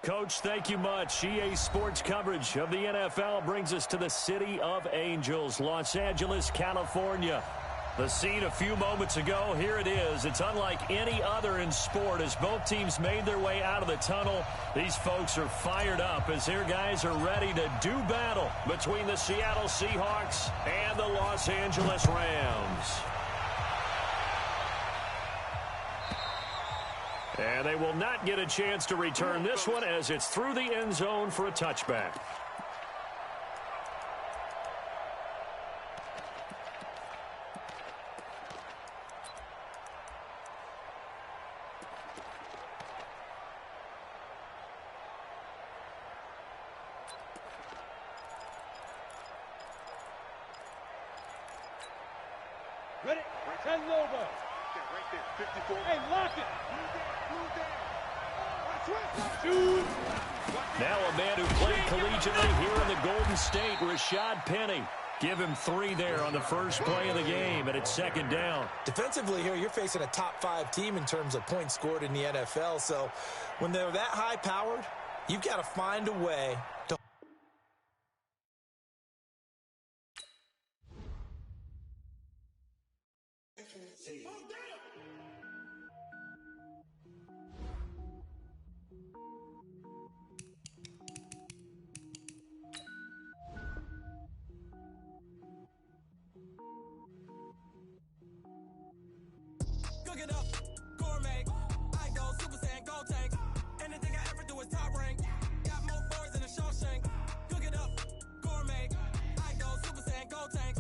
Coach, thank you much. EA Sports coverage of the NFL brings us to the City of Angels, Los Angeles, California. The scene a few moments ago, here it is. It's unlike any other in sport as both teams made their way out of the tunnel. These folks are fired up as their guys are ready to do battle between the Seattle Seahawks and the Los Angeles Rams. And they will not get a chance to return this one as it's through the end zone for a touchback. Ready? 10 over. Right there, 54. Hey, lock it. Now a man who played collegiately here in the Golden State, Rashad Penny. Give him 3 there on the first play of the game, and it's second down. Defensively here, you're facing a top-5 team in terms of points scored in the NFL. So when they're that high-powered, you've got to find a way to cook it up, gourmet. I go Super Saiyan, go tank. Anything I ever do is top rank. Got more boys than a Shawshank. Cook it up, gourmet. I go Super Saiyan, go tank.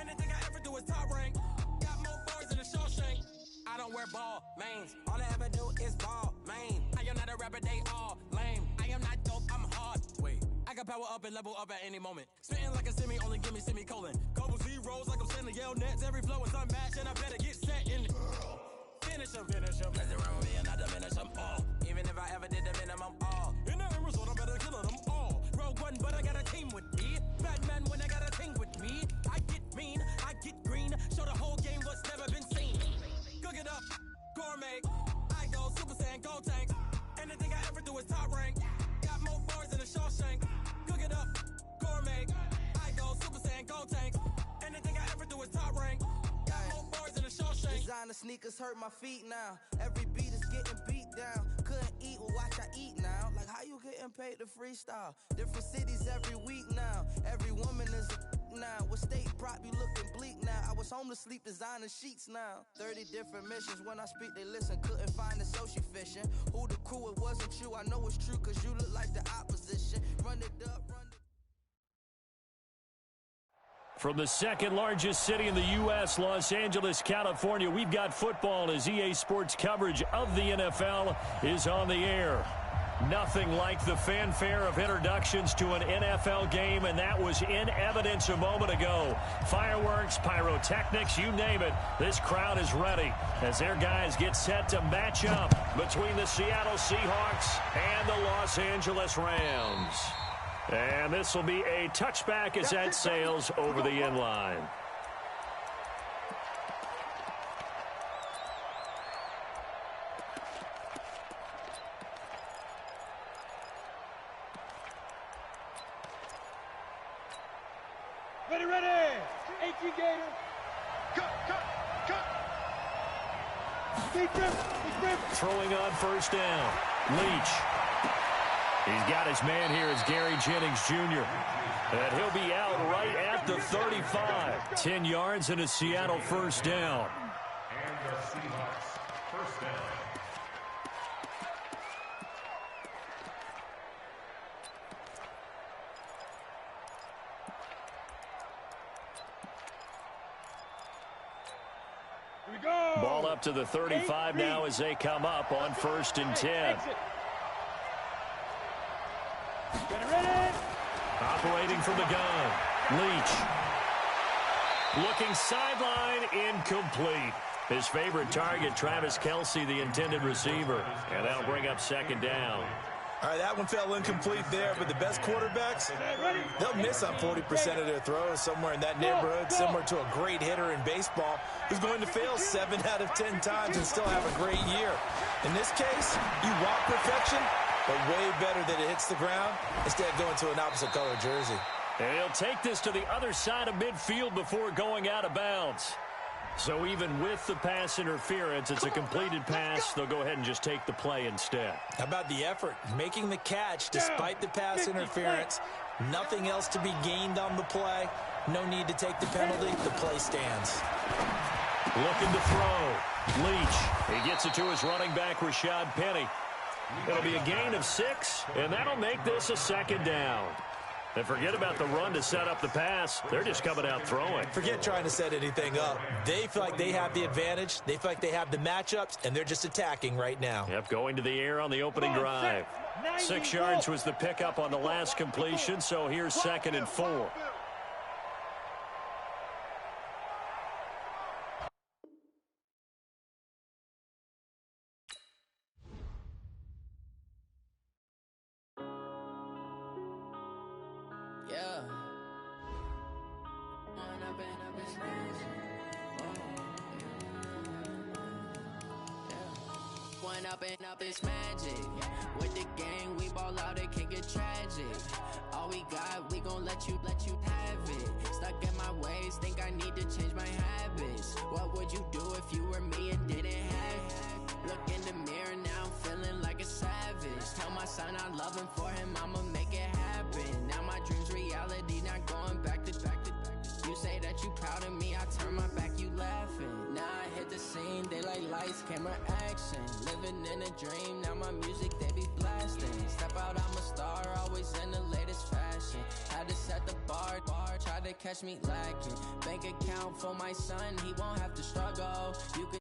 Anything I ever do is top rank. Got more boys than a Shawshank. I don't wear ball mains. All I ever do is ball main. I am not a rapper, they all lame. I am not dope, I'm hard. Wait, I can power up and level up at any moment. Spitting like a semi, only give me semicolon. Couple zeros like I'm sending yell nets. Every flow is unmatched, and I better get set in. Finish him. Mess around with me and I diminish them all. Even if I ever did the minimum all. In the end result, I'm better killing them all. Rogue one, but I got a team with me. Batman when I got a team with me. I get mean, I get green. Show the whole game what's never been seen. Cook it up, gourmet. I go Super Saiyan, go tank. Anything I ever do is top rank. Got more bars than a Shawshank. Cook it up, gourmet. I go Super Saiyan, go tank. Anything I ever do is top rank. Designer sneakers hurt my feet now. Every beat is getting beat down. Couldn't eat, well watch I eat now. Like how you getting paid to freestyle? Different cities every week now. Every woman is a now. What state prop you looking bleak now? I was home to sleep designing sheets now. 30 different missions. When I speak they listen. Couldn't find it so she fishing. Who the crew, it wasn't you. I know it's true cause you look like the opposition. Run it up, run it. From the second largest city in the U.S., Los Angeles, California, we've got football as EA Sports coverage of the NFL is on the air. Nothing like the fanfare of introductions to an NFL game, and that was in evidence a moment ago. Fireworks, pyrotechnics, you name it. This crowd is ready as their guys get set to match up between the Seattle Seahawks and the Los Angeles Rams. And this will be a touchback as that sails over the end line. Ready. 18 Gator. Cut. Big rip. Throwing on first down. Leach. He's got his man here as Gary Jennings Jr. And he'll be out right at the 35. 10 yards and a Seattle first down. And the Seahawks first down. Here we go. Ball up to the 35 now as they come up on first and 10. Ready. Operating from the gun. Leach. Looking sideline, incomplete. His favorite target, Travis Kelce, the intended receiver. And that'll bring up second down. All right, that one fell incomplete there, but the best quarterbacks, they'll miss on 40% of their throws, somewhere in that neighborhood, similar to a great hitter in baseball who's going to fail 7 out of 10 times and still have a great year. In this case, you want perfection, but way better that it hits the ground instead of going to an opposite color jersey. And he'll take this to the other side of midfield before going out of bounds. So even with the pass interference, it's a completed pass. They'll go ahead and just take the play instead. How about the effort? Making the catch despite the pass interference. Nothing else to be gained on the play. No need to take the penalty. The play stands. Looking to throw. Leach. He gets it to his running back, Rashad Penny. It'll be a gain of 6, and that'll make this a 2nd down. And forget about the run to set up the pass. They're just coming out throwing. Forget trying to set anything up. They feel like they have the advantage. They feel like they have the matchups, and they're just attacking right now. Yep, going to the air on the opening drive. 6 yards was the pickup on the last completion, so here's 2nd and 4. Up it's magic. With the gang, we ball out, it can get tragic. All we got, we gon' let you have it. Stuck in my ways, think I need to change my habits. What would you do if you were me and didn't have it? Look in the mirror, now I'm feeling like a savage. Tell my son I love him, for him I'ma make it happen. Now my dream's reality, not going back to. You say that you proud of me, I turn my back, you laughing. Now I hit the scene, they like lights, camera, action. Living in a dream, now my music, they be blasting. Step out, I'm a star, always in the latest fashion. Had to set the bar, try to catch me lacking. Bank account for my son, he won't have to struggle. You could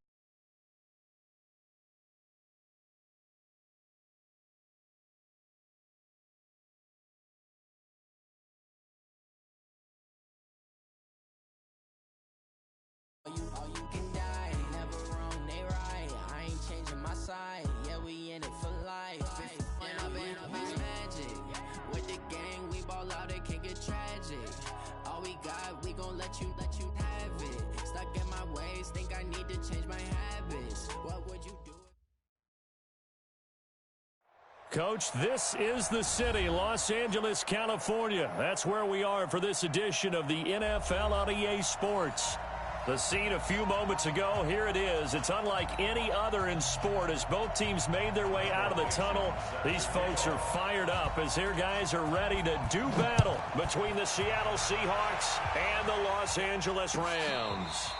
all you can die, never wrong, they right. I ain't changing my side, yeah, we in it for life. Up it's magic. With the gang, we ball out, it can get tragic. All we got, we gon' let you have it. Stuck in my ways, think I need to change my habits. What would you do? Coach, this is the city, Los Angeles, California. That's where we are for this edition of the NFL on EA Sports. The scene a few moments ago, here it is. It's unlike any other in sport as both teams made their way out of the tunnel. These folks are fired up as their guys are ready to do battle between the Seattle Seahawks and the Los Angeles Rams.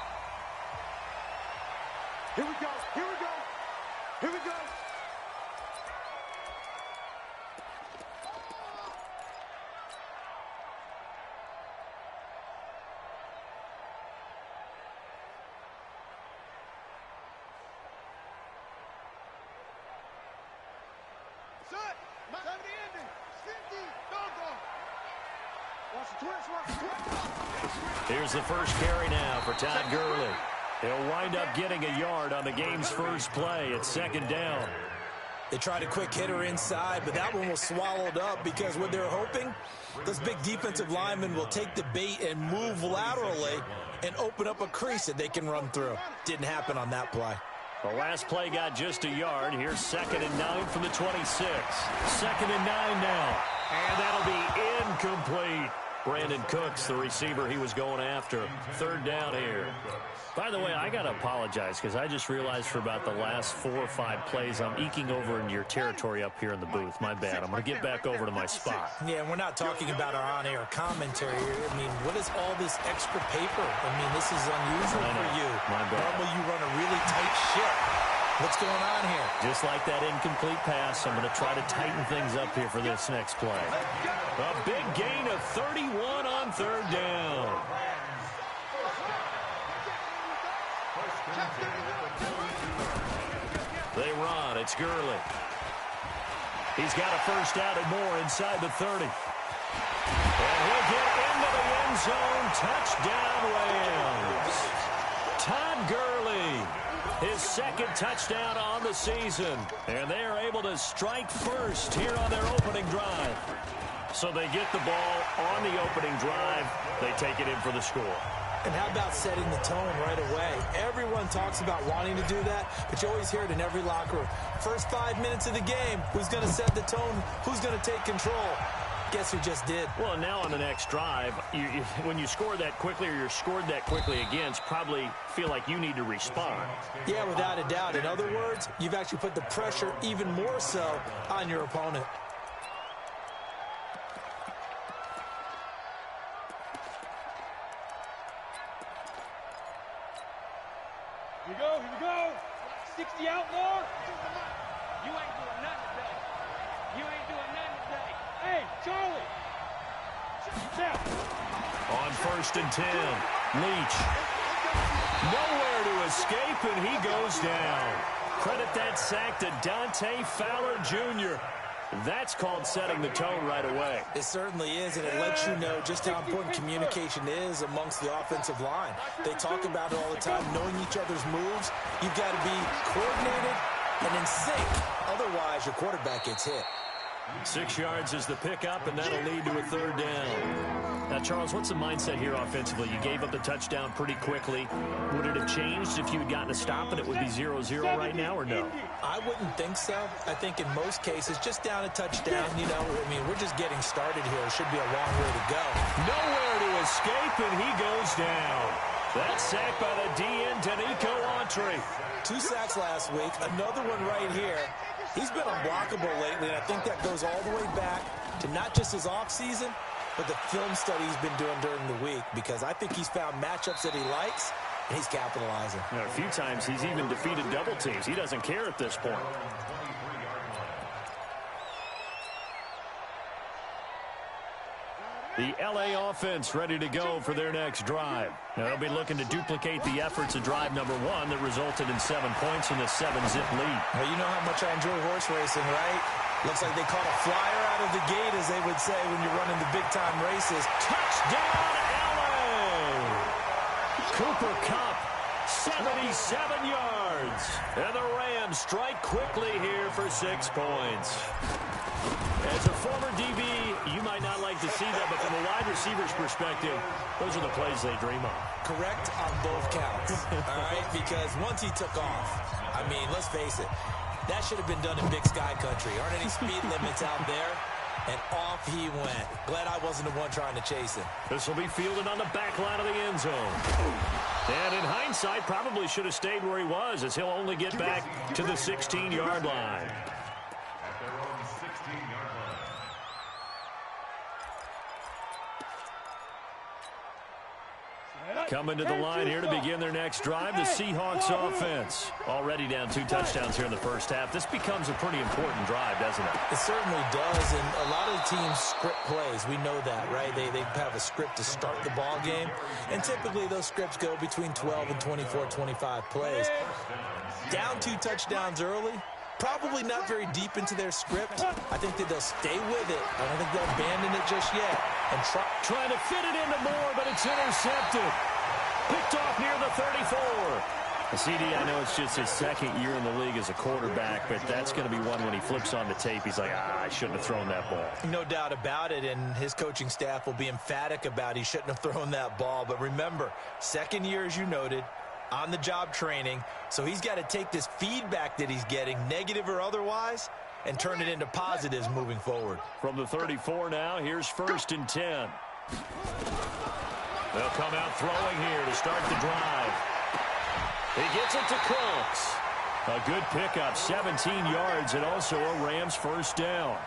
Here we go. Here we go. Here we go. Here's the first carry now for Todd Gurley. He'll wind up getting a yard on the game's first play. It's 2nd down. They tried a quick hitter inside, but that one was swallowed up because what they're hoping, those big defensive linemen will take the bait and move laterally and open up a crease that they can run through. Didn't happen on that play. The last play got just a yard. Here's 2nd and 9 from the 26. 2nd and 9 now. And that'll be incomplete. Brandon Cooks, the receiver he was going after. 3rd down here. By the way, I got to apologize because I just realized for about the last 4 or 5 plays, I'm eking over into your territory up here in the booth. My bad. I'm going to get back over to my spot. Yeah, and we're not talking about our on-air commentary. I mean, what is all this extra paper? I mean, this is unusual for you. My bad. Normally you run a really tight ship. What's going on here? Just like that incomplete pass, I'm going to try to tighten things up here for this next play. A big gain of 31 on 3rd down. They run. It's Gurley. He's got a first down and more inside the 30. And he'll get into the end zone. Touchdown, Rams. Todd Gurley his second touchdown on the season. And they are able to strike first here on their opening drive. So they get the ball on the opening drive. They take it in for the score. And how about setting the tone right away? Everyone talks about wanting to do that, but you always hear it in every locker room. First 5 minutes of the game, who's going to set the tone? Who's going to take control? Guess who just did? Well, now on the next drive, when you score that quickly or you're scored that quickly against, probably feel like you need to respond. Yeah, without a doubt. In other words, you've actually put the pressure even more so on your opponent. Here we go. 60 outlaw. You ain't doing nothing today. You ain't doing nothing today. Hey, Charlie. Now. On 1st and 10, Leach. Nowhere to escape, and he goes down. Credit that sack to Dante Fowler Jr. That's called setting the tone right away. It certainly is, and it lets you know just how important communication is amongst the offensive line. They talk about it all the time, knowing each other's moves. You've got to be coordinated and in sync. Otherwise, your quarterback gets hit. 6 yards is the pickup, and that'll lead to a 3rd down. Now, Charles, what's the mindset here offensively? You gave up the touchdown pretty quickly. Would it have changed if you had gotten a stop and it would be 0-0 right now, or no? I wouldn't think so. I think in most cases, just down a touchdown, we're just getting started here. It should be a long way to go. Nowhere to escape, and he goes down. That sack by the DN, Danico Autry. 2 sacks last week, another one right here. He's been unblockable lately, and I think that goes all the way back to not just his offseason, but the film study he's been doing during the week, because I think he's found matchups that he likes, and he's capitalizing. A few times he's even defeated double teams. He doesn't care at this point. The L.A. offense ready to go for their next drive. Now, they'll be looking to duplicate the efforts of drive number 1 that resulted in 7 points in the 7-zip lead. Well, you know how much I enjoy horse racing, right? Looks like they caught a flyer out of the gate, as they would say when you're running the big-time races. Touchdown, L.A.! Cooper Kupp, 77 yards. And the Rams strike quickly here for 6 points. As a former DB, you might not like to see that, but from a wide receiver's perspective, those are the plays they dream of. Correct on both counts, all right? Because once he took off, I mean, let's face it, that should have been done in Big Sky Country. Aren't any speed limits out there? And off he went. Glad I wasn't the one trying to chase him. This will be fielded on the back line of the end zone. And in hindsight, probably should have stayed where he was, as he'll only get back to the 16-yard line. Coming to the line here to begin their next drive, the Seahawks offense. Already down 2 touchdowns here in the first half. This becomes a pretty important drive, doesn't it? It certainly does, and a lot of the teams script plays. We know that, right? They have a script to start the ball game, and typically those scripts go between 12 and 24, 25 plays. Down 2 touchdowns early, probably not very deep into their script. I think that they'll stay with it. I don't think they'll abandon it just yet. And trying to fit it into Moore, but it's intercepted. Picked off near the 34. CD, I know it's just his 2nd year in the league as a quarterback, but that's going to be one when he flips on the tape. He's like, I shouldn't have thrown that ball. No doubt about it, and his coaching staff will be emphatic about he shouldn't have thrown that ball. But remember, 2nd year, as you noted, on-the-job training, so he's got to take this feedback that he's getting, negative or otherwise, and turn it into positives moving forward. From the 34 now, here's 1st and 10. They'll come out throwing here to start the drive. He gets it to Cooks. A good pickup, 17 yards, and also a Rams 1st down.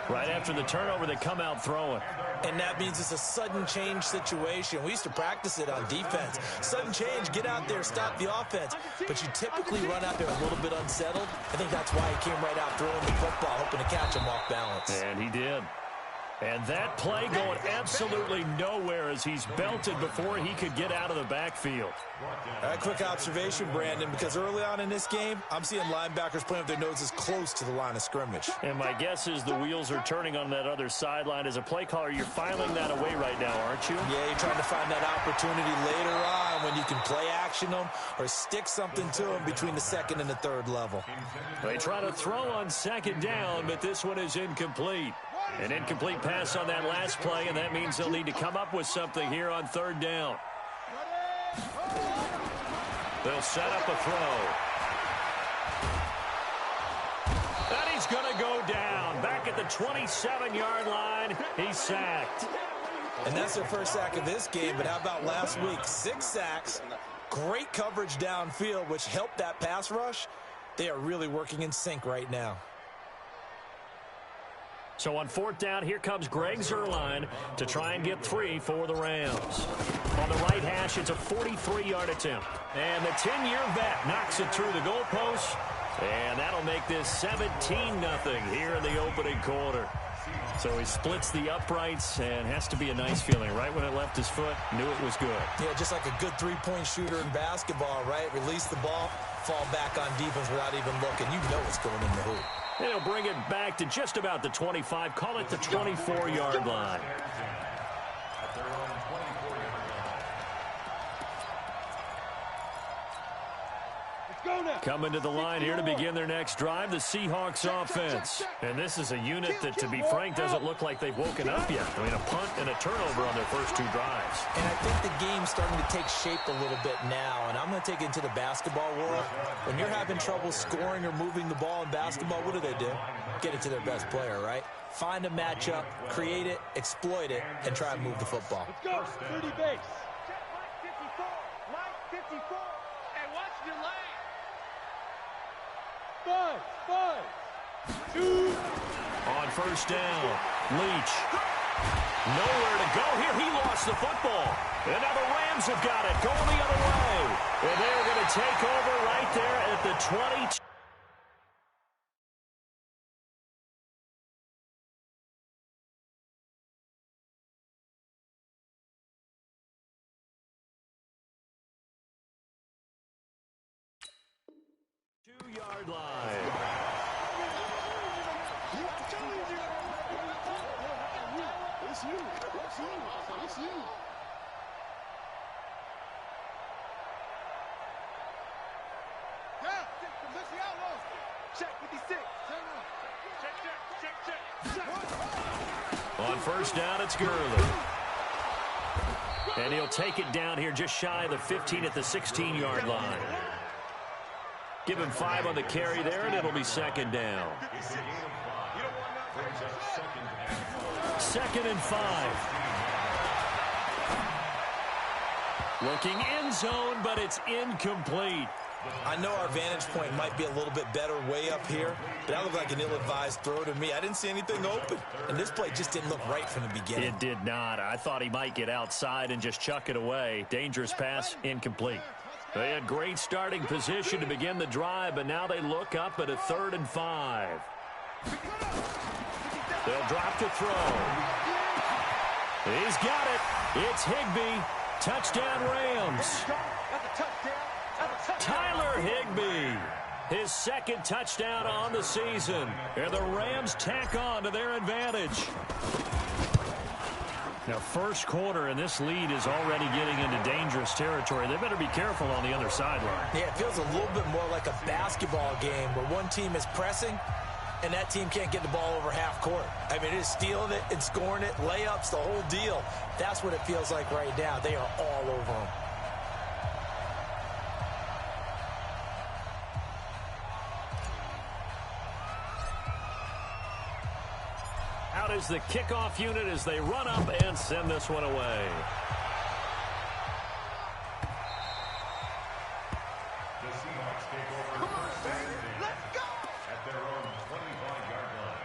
Right after the turnover, they come out throwing. And that means it's a sudden change situation. We used to practice it on defense. Sudden change, get out there, stop the offense. But you typically run out there a little bit unsettled. I think that's why he came right out throwing the football, hoping to catch him off balance. And he did. And that play going absolutely nowhere as he's belted before he could get out of the backfield. Quick observation, Brandon, because early on in this game, I'm seeing linebackers playing with their noses close to the line of scrimmage. And my guess is the wheels are turning on that other sideline. As a play caller, you're filing that away right now, aren't you? Yeah, you're trying to find that opportunity later on when you can play action them or stick something to them between the second and the third level. They try to throw on second down, but this one is incomplete. An incomplete pass on that last play, and that means they'll need to come up with something here on third down. They'll set up a throw. And he's going to go down. Back at the 27-yard line, he's sacked. And that's their first sack of this game, but how about last week? 6 sacks, great coverage downfield, which helped that pass rush. They are really working in sync right now. So on fourth down, here comes Greg Zuerlein to try and get 3 for the Rams. On the right hash, it's a 43-yard attempt. And the 10-year vet knocks it through the goalpost. And that'll make this 17-0 here in the opening quarter. So he splits the uprights, and has to be a nice feeling. Right when it left his foot, knew it was good. Yeah, just like a good three-point shooter in basketball, right? Release the ball, fall back on defense without even looking. You know it's going in the hoop. And he'll bring it back to just about the 25. Call it the 24-yard line. Coming to the line here to begin their next drive, the Seahawks offense. And this is a unit that, to be frank, doesn't look like they've woken up yet. I mean, a punt and a turnover on their first 2 drives. And I think the game's starting to take shape a little bit now. And I'm going to take it into the basketball world. When you're having trouble scoring or moving the ball in basketball, what do? Get it to their best player, right? Find a matchup, create it, exploit it, and try and move the football. Let's go. 30 base. Check Mike 54. Mike 54. And watch your lane. 5, 2. On first down, Leach. Nowhere to go here. He lost the football. And now the Rams have got it. Going the other way. And they're going to take over right there at the 22. Yard line. It's you. Check 56. Check. On first down, it's Gurley. And he'll take it down here just shy of the 15 at the 16-yard line. Give him 5 on the carry there, and it'll be second down. 2nd and 5. Looking end zone, but it's incomplete. I know our vantage point might be a little bit better way up here, but that looked like an ill-advised throw to me. I didn't see anything open, and this play just didn't look right from the beginning. It did not. I thought he might get outside and just chuck it away. Dangerous pass, incomplete. They had great starting position to begin the drive, but now they look up at a 3rd and 5. They'll drop to throw. He's got it. It's Higbee. Touchdown Rams. Tyler Higbee. His 2nd touchdown on the season. And the Rams tack on to their advantage. Now, first quarter, and this lead is already getting into dangerous territory. They better be careful on the other sideline. Yeah, it feels a little bit more like a basketball game where one team is pressing and that team can't get the ball over half court. I mean, it is stealing it and scoring it, layups, the whole deal. That's what it feels like right now. They are all over them. Out is the kickoff unit as they run up and send this one away. The Seahawks take over first and 10 at their own 25-yard line.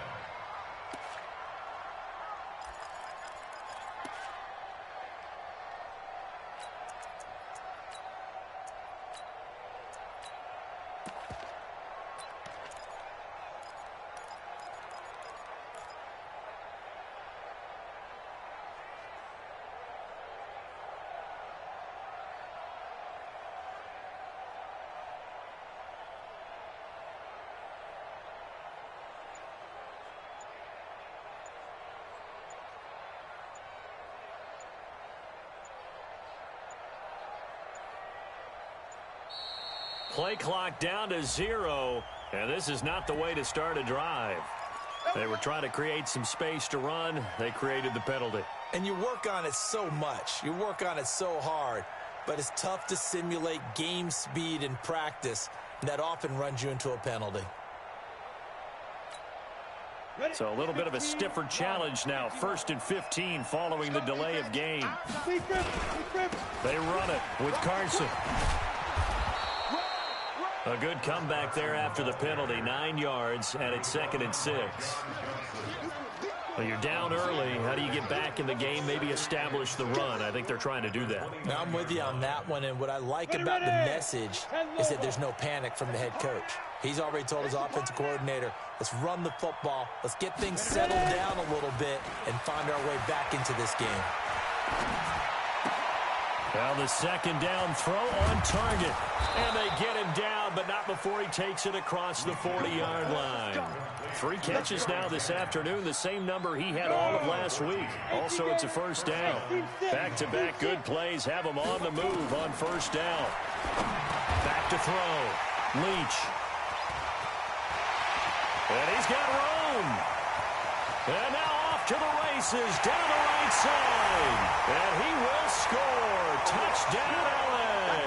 Play clock down to 0, and this is not the way to start a drive. They were trying to create some space to run. They created the penalty. And you work on it so much. You work on it so hard. But it's tough to simulate game speed in practice. And that often runs you into a penalty. So a little bit of a stiffer challenge now. 1st and 15 following the delay of game. They run it with Carson. A good comeback there after the penalty. 9 yards, and it's 2nd and 6. Well, you're down early. How do you get back in the game, maybe establish the run? I think they're trying to do that. Now, I'm with you on that one, and what I like about the message is that there's no panic from the head coach. He's already told his offensive coordinator, let's run the football, let's get things settled down a little bit and find our way back into this game. Now the 2nd down throw on target. And they get him down, but not before he takes it across the 40-yard line. 3 catches now this afternoon, the same number he had all of last week. Also, it's a 1st down. Back-to-back good plays have him on the move on 1st down. Back to throw. Leach. And he's got room. And now off to the races, down the right side. And he will score. Touchdown, LA.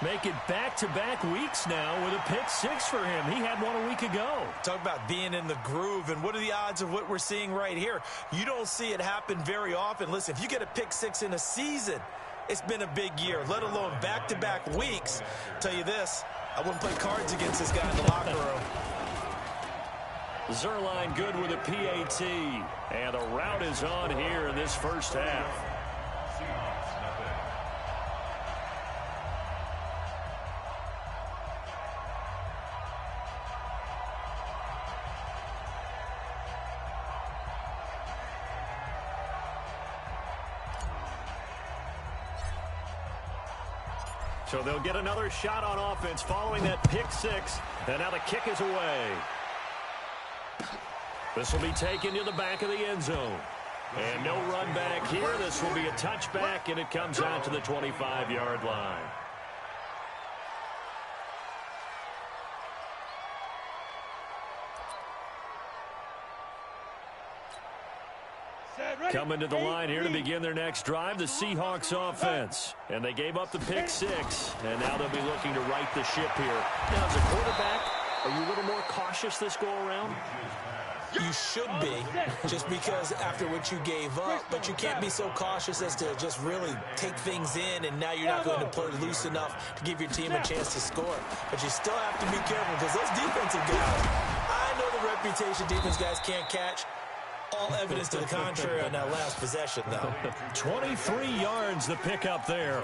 Make it back-to-back weeks now with a pick 6 for him. He had one a week ago. Talk about being in the groove, and what are the odds of what we're seeing right here? You don't see it happen very often. Listen, if you get a pick 6 in a season, it's been a big year, let alone back-to-back weeks. I'll tell you this, I wouldn't play cards against this guy in the locker room. Zerline good with a PAT, and the route is on here in this 1st half. So they'll get another shot on offense following that pick 6, and now the kick is away. This will be taken to the back of the end zone. And no run back here. This will be a touchback, and it comes out to the 25-yard line. Coming to the line here to begin their next drive, the Seahawks offense. And they gave up the pick 6, and now they'll be looking to right the ship here. Now, as a quarterback, are you a little more cautious this go-around? You should be, just because after what you gave up, but you can't be so cautious as to just really take things in, and now you're not going to play loose enough to give your team a chance to score. But you still have to be careful, because those defensive guys, I know the reputation defense guys can't catch. All evidence to the contrary on that last possession, though. 23 yards the pickup there.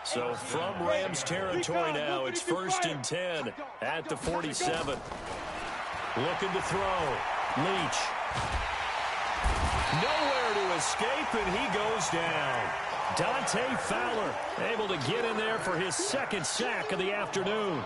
So from Rams territory now, it's 1st and 10 at the 47. Looking to throw. Leach. Nowhere to escape, and he goes down. Dante Fowler able to get in there for his 2nd sack of the afternoon.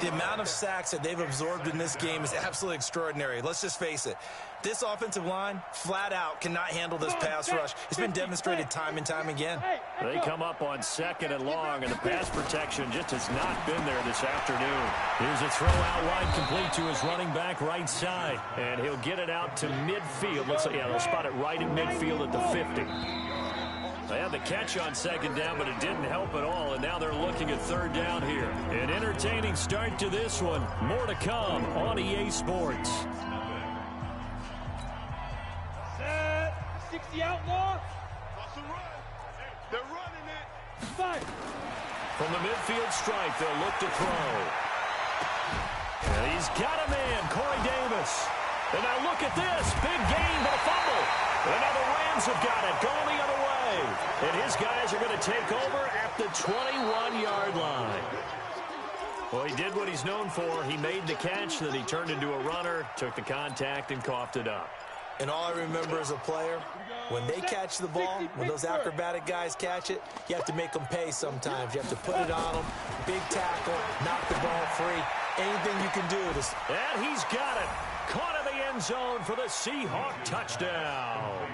The amount of sacks that they've absorbed in this game is absolutely extraordinary. Let's just face it. This offensive line, flat out, cannot handle this pass rush. It's been demonstrated time and time again. They come up on 2nd and long, and the pass protection just has not been there this afternoon. Here's a throw out wide, complete to his running back right side. And he'll get it out to midfield. Looks like, they'll spot it right in midfield at the 50. They had the catch on 2nd down, but it didn't help at all, and now they're looking at 3rd down here. An entertaining start to this one. More to come on EA Sports. Set. 60 outlaw. They're running it. 5. From the midfield stripe, they'll look to throw. And he's got a man, Corey Davis. And now look at this. Big gain, but a fumble. And now the Rams have got it, going the other way. And his guys are going to take over at the 21-yard line. Well, he did what he's known for. He made the catch, then he turned into a runner, took the contact, and coughed it up. And all I remember as a player, when they catch the ball, when those acrobatic guys catch it, you have to make them pay sometimes. You have to put it on them, big tackle, knock the ball free. Anything you can do to... And he's got it. Caught in the end zone for the Seahawk touchdown.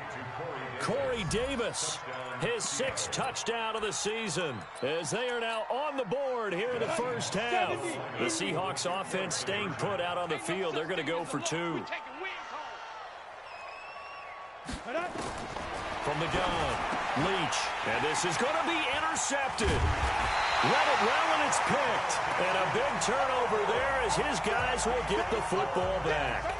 Corey Davis, his 6th touchdown of the season, as they are now on the board here in the first half. The Seahawks offense staying put out on the field. They're going to go for 2. From the gun, Leach, and this is going to be intercepted. Let it well, and it's picked. And a big turnover there as his guys will get the football back.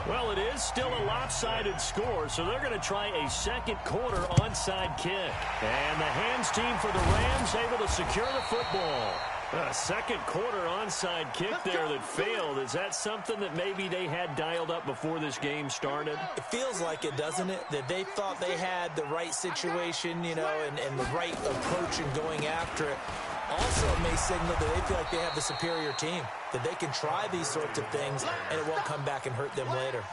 Well, it is still a lopsided score, so they're going to try a second quarter onside kick. And the hands team for the Rams able to secure the football. A second quarter onside kick there that failed. Is that something that maybe they had dialed up before this game started? It feels like it, doesn't it? That they thought they had the right situation, you know, and the right approach in going after it. Also, it may signal that they feel like they have the superior team, that they can try these sorts of things, and it won't come back and hurt them later.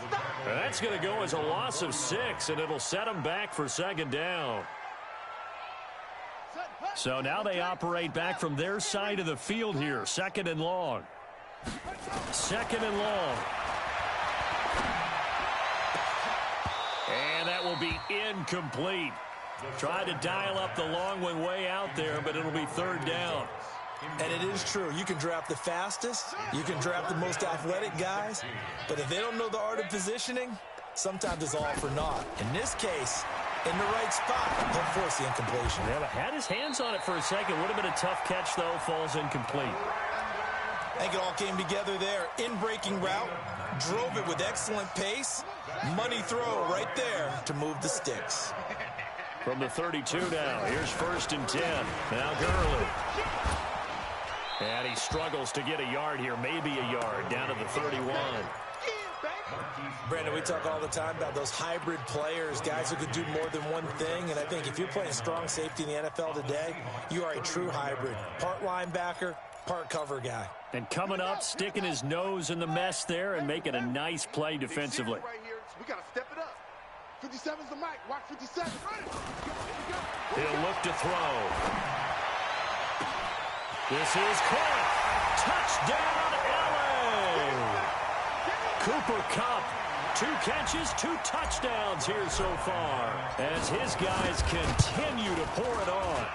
That's going to go as a loss of 6, and it'll set them back for second down. So now they operate back from their side of the field here, second and long. Second and long. And that will be incomplete. Tried to dial up the long one way out there, but it'll be third down. And it is true. You can draft the fastest. You can draft the most athletic guys. But if they don't know the art of positioning, sometimes it's all for naught. In this case, in the right spot, he'll force the incompletion. Yeah, but had his hands on it for a second. Would have been a tough catch, though. Falls incomplete. I think it all came together there. In-breaking route. Drove it with excellent pace. Money throw right there to move the sticks. From the 32 now, here's 1st and 10. Now Gurley. And he struggles to get a yard here, maybe a yard, down to the 31. Brandon, we talk all the time about those hybrid players, guys who can do more than one thing. And I think if you're playing strong safety in the NFL today, you are a true hybrid. Part linebacker, part cover guy. And coming up, sticking his nose in the mess there and making a nice play defensively. We got to step it up. 57's the mic. Watch 57. He'll look to throw. This is caught. Touchdown, LA. Cooper Kupp. 2 catches, 2 touchdowns here so far as his guys continue to pour it on.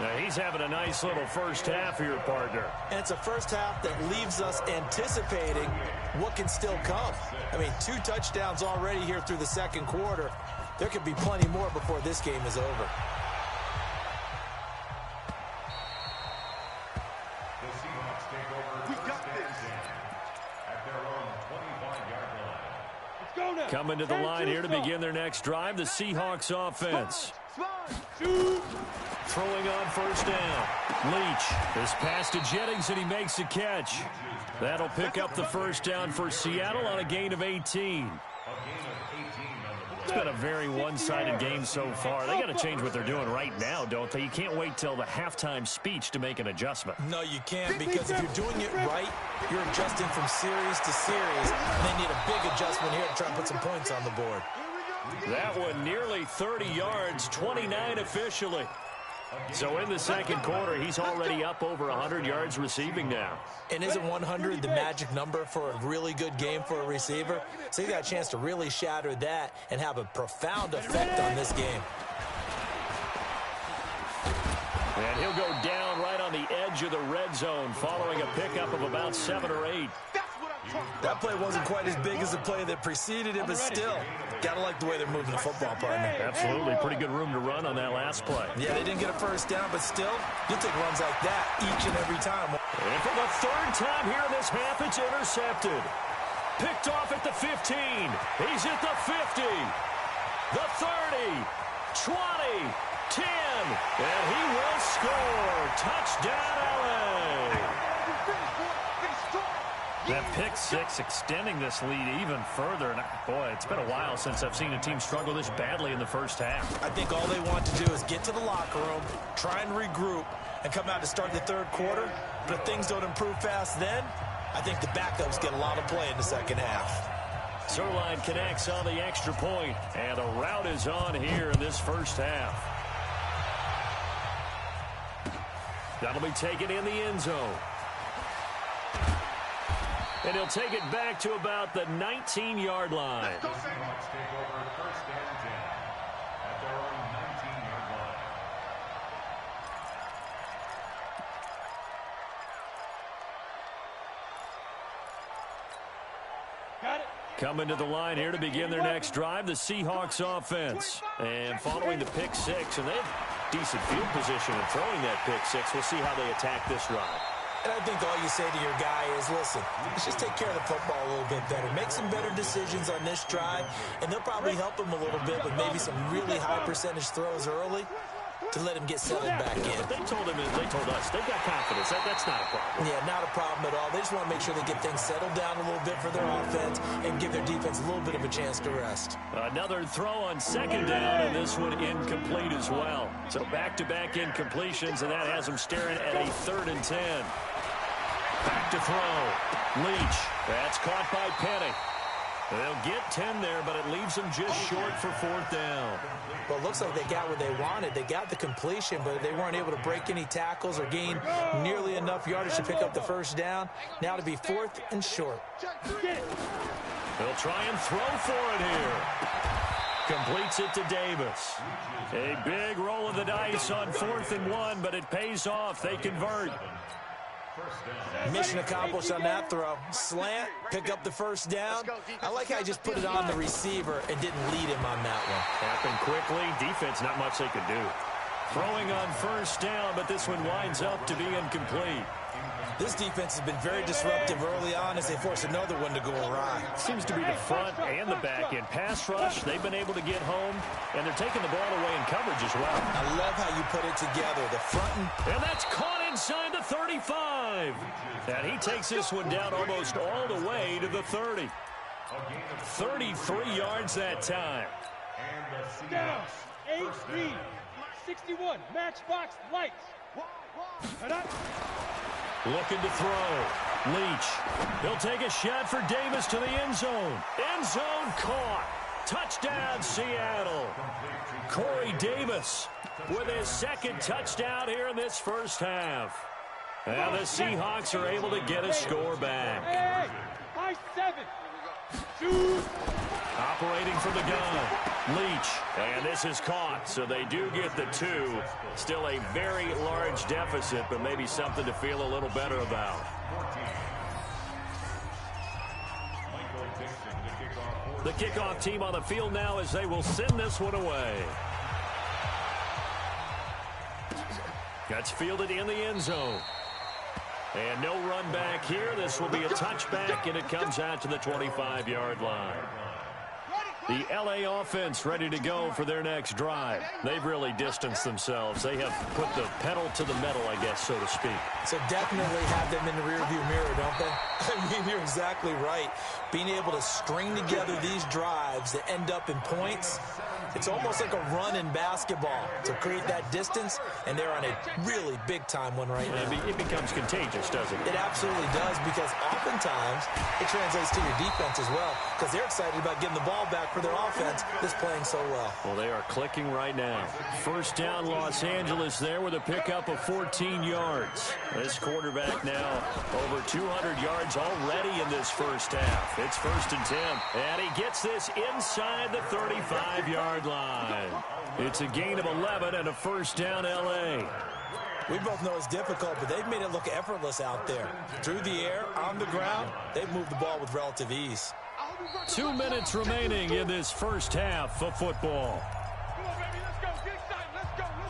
Now, he's having a nice little first half here, partner. And it's a first half that leaves us anticipating what can still come. I mean, 2 touchdowns already here through the second quarter. There could be plenty more before this game is over. The Seahawks take over. We got this. At their own 25-yard line. Let's go now. Coming to the line here to begin their next drive, the Seahawks offense. Shoot. Throwing on first down. Leach is pass to Jennings, and he makes a catch. That'll pick up the first down for Seattle on a gain of 18. It's been a very one-sided game so far. They got to change what they're doing right now, don't they? You can't wait till the halftime speech to make an adjustment. No, you can't, because if you're doing it right, you're adjusting from series to series, and they need a big adjustment here to try and put some points on the board. That one nearly 30 yards, 29 officially. So in the second quarter, he's already up over 100 yards receiving now. And isn't 100 the magic number for a really good game for a receiver? So he's got a chance to really shatter that and have a profound effect on this game. And he'll go down right on the edge of the red zone following a pickup of about 7 or 8. That play wasn't quite as big as the play that preceded it, but still, gotta like the way they're moving the football, partner. Absolutely. Pretty good room to run on that last play. Yeah, they didn't get a first down, but still, you'll take runs like that each and every time. And for the 3rd time here in this half, it's intercepted. Picked off at the 15. He's at the 50. The 30. 20. 10. And he will score. Touchdown, LA. That pick 6 extending this lead even further. And boy, it's been a while since I've seen a team struggle this badly in the first half. I think all they want to do is get to the locker room, try and regroup, and come out to start the third quarter. But if things don't improve fast then, I think the backups get a lot of play in the second half. Sirline connects on the extra point, and a route is on here in this first half. That'll be taken in the end zone. And he'll take it back to about the 19-yard line. The Seahawks take over 1st and 10 at Coming to the line here to begin their next drive, the Seahawks offense. And following the pick six, and they have decent field position in throwing that pick six. We'll see how they attack this drive. And I think all you say to your guy is, listen, let's just take care of the football a little bit better. Make some better decisions on this drive, and they'll probably help him a little bit with maybe some really high percentage throws early to let him get settled back in. They told us, they've got confidence. That's not a problem. Yeah, not a problem at all. They just want to make sure they get things settled down a little bit for their offense and give their defense a little bit of a chance to rest. Another throw on second down, and this one incomplete as well. So back-to-back incompletions, and that has them staring at a 3rd and 10. Back to throw. Leach. That's caught by Penny. They'll get 10 there, but it leaves them just short for 4th down. Well, it looks like they got what they wanted. They got the completion, but they weren't able to break any tackles or gain nearly enough yardage to pick up the 1st down. Now to be 4th and short. They'll try and throw for it here. Completes it to Davis. A big roll of the dice on 4th and 1, but it pays off. They convert. Mission accomplished on that throw. Slant, pick up the 1st down. I like how he just put it on the receiver and didn't lead him on that one. Happened quickly. Defense, not much they could do. Throwing on 1st down, but this one winds up to be incomplete. This defense has been very disruptive early on as they force another one to go awry. Seems to be the front and the back end. Pass rush, they've been able to get home, and they're taking the ball away in coverage as well. I love how you put it together. The front and that's caught inside the 35. And he takes this one down almost all the way to the 30. 33 yards that time. Down. 8 lead. 61. Matchbox lights. Looking to throw. Leach. He'll take a shot for Davis to the end zone. End zone caught. Touchdown, Seattle. Corey Davis with his 2nd touchdown here in this 1st half. And the Seahawks are able to get a score back. Hey, high 7. Shoot. Operating from the gun. Leach. And this is caught, so they do get the 2. Still a very large deficit, but maybe something to feel a little better about. The kickoff team on the field now as they will send this one away. That's fielded in the end zone. And no run back here. This will be a touchback, and it comes out to the 25-yard line. The L.A. offense ready to go for their next drive. They've really distanced themselves. They have put the pedal to the metal, I guess, so to speak. So definitely have them in the rearview mirror, don't they? I mean, you're exactly right. Being able to string together these drives that end up in points, it's almost like a run in basketball to create that distance, and they're on a really big-time one right now. It becomes contagious, doesn't it? It absolutely does, because oftentimes it translates to your defense as well, because they're excited about getting the ball back for their offense that's playing so well. Well, they are clicking right now. 1st down, Los Angeles there with a pickup of 14 yards. This quarterback now over 200 yards already in this 1st half. It's 1st and 10, and he gets this inside the 35-yard line. It's a gain of 11 and a 1st down, L.A. We both know it's difficult, but they've made it look effortless out there. Through the air, on the ground, they've moved the ball with relative ease. 2 minutes remaining in this 1st half of football.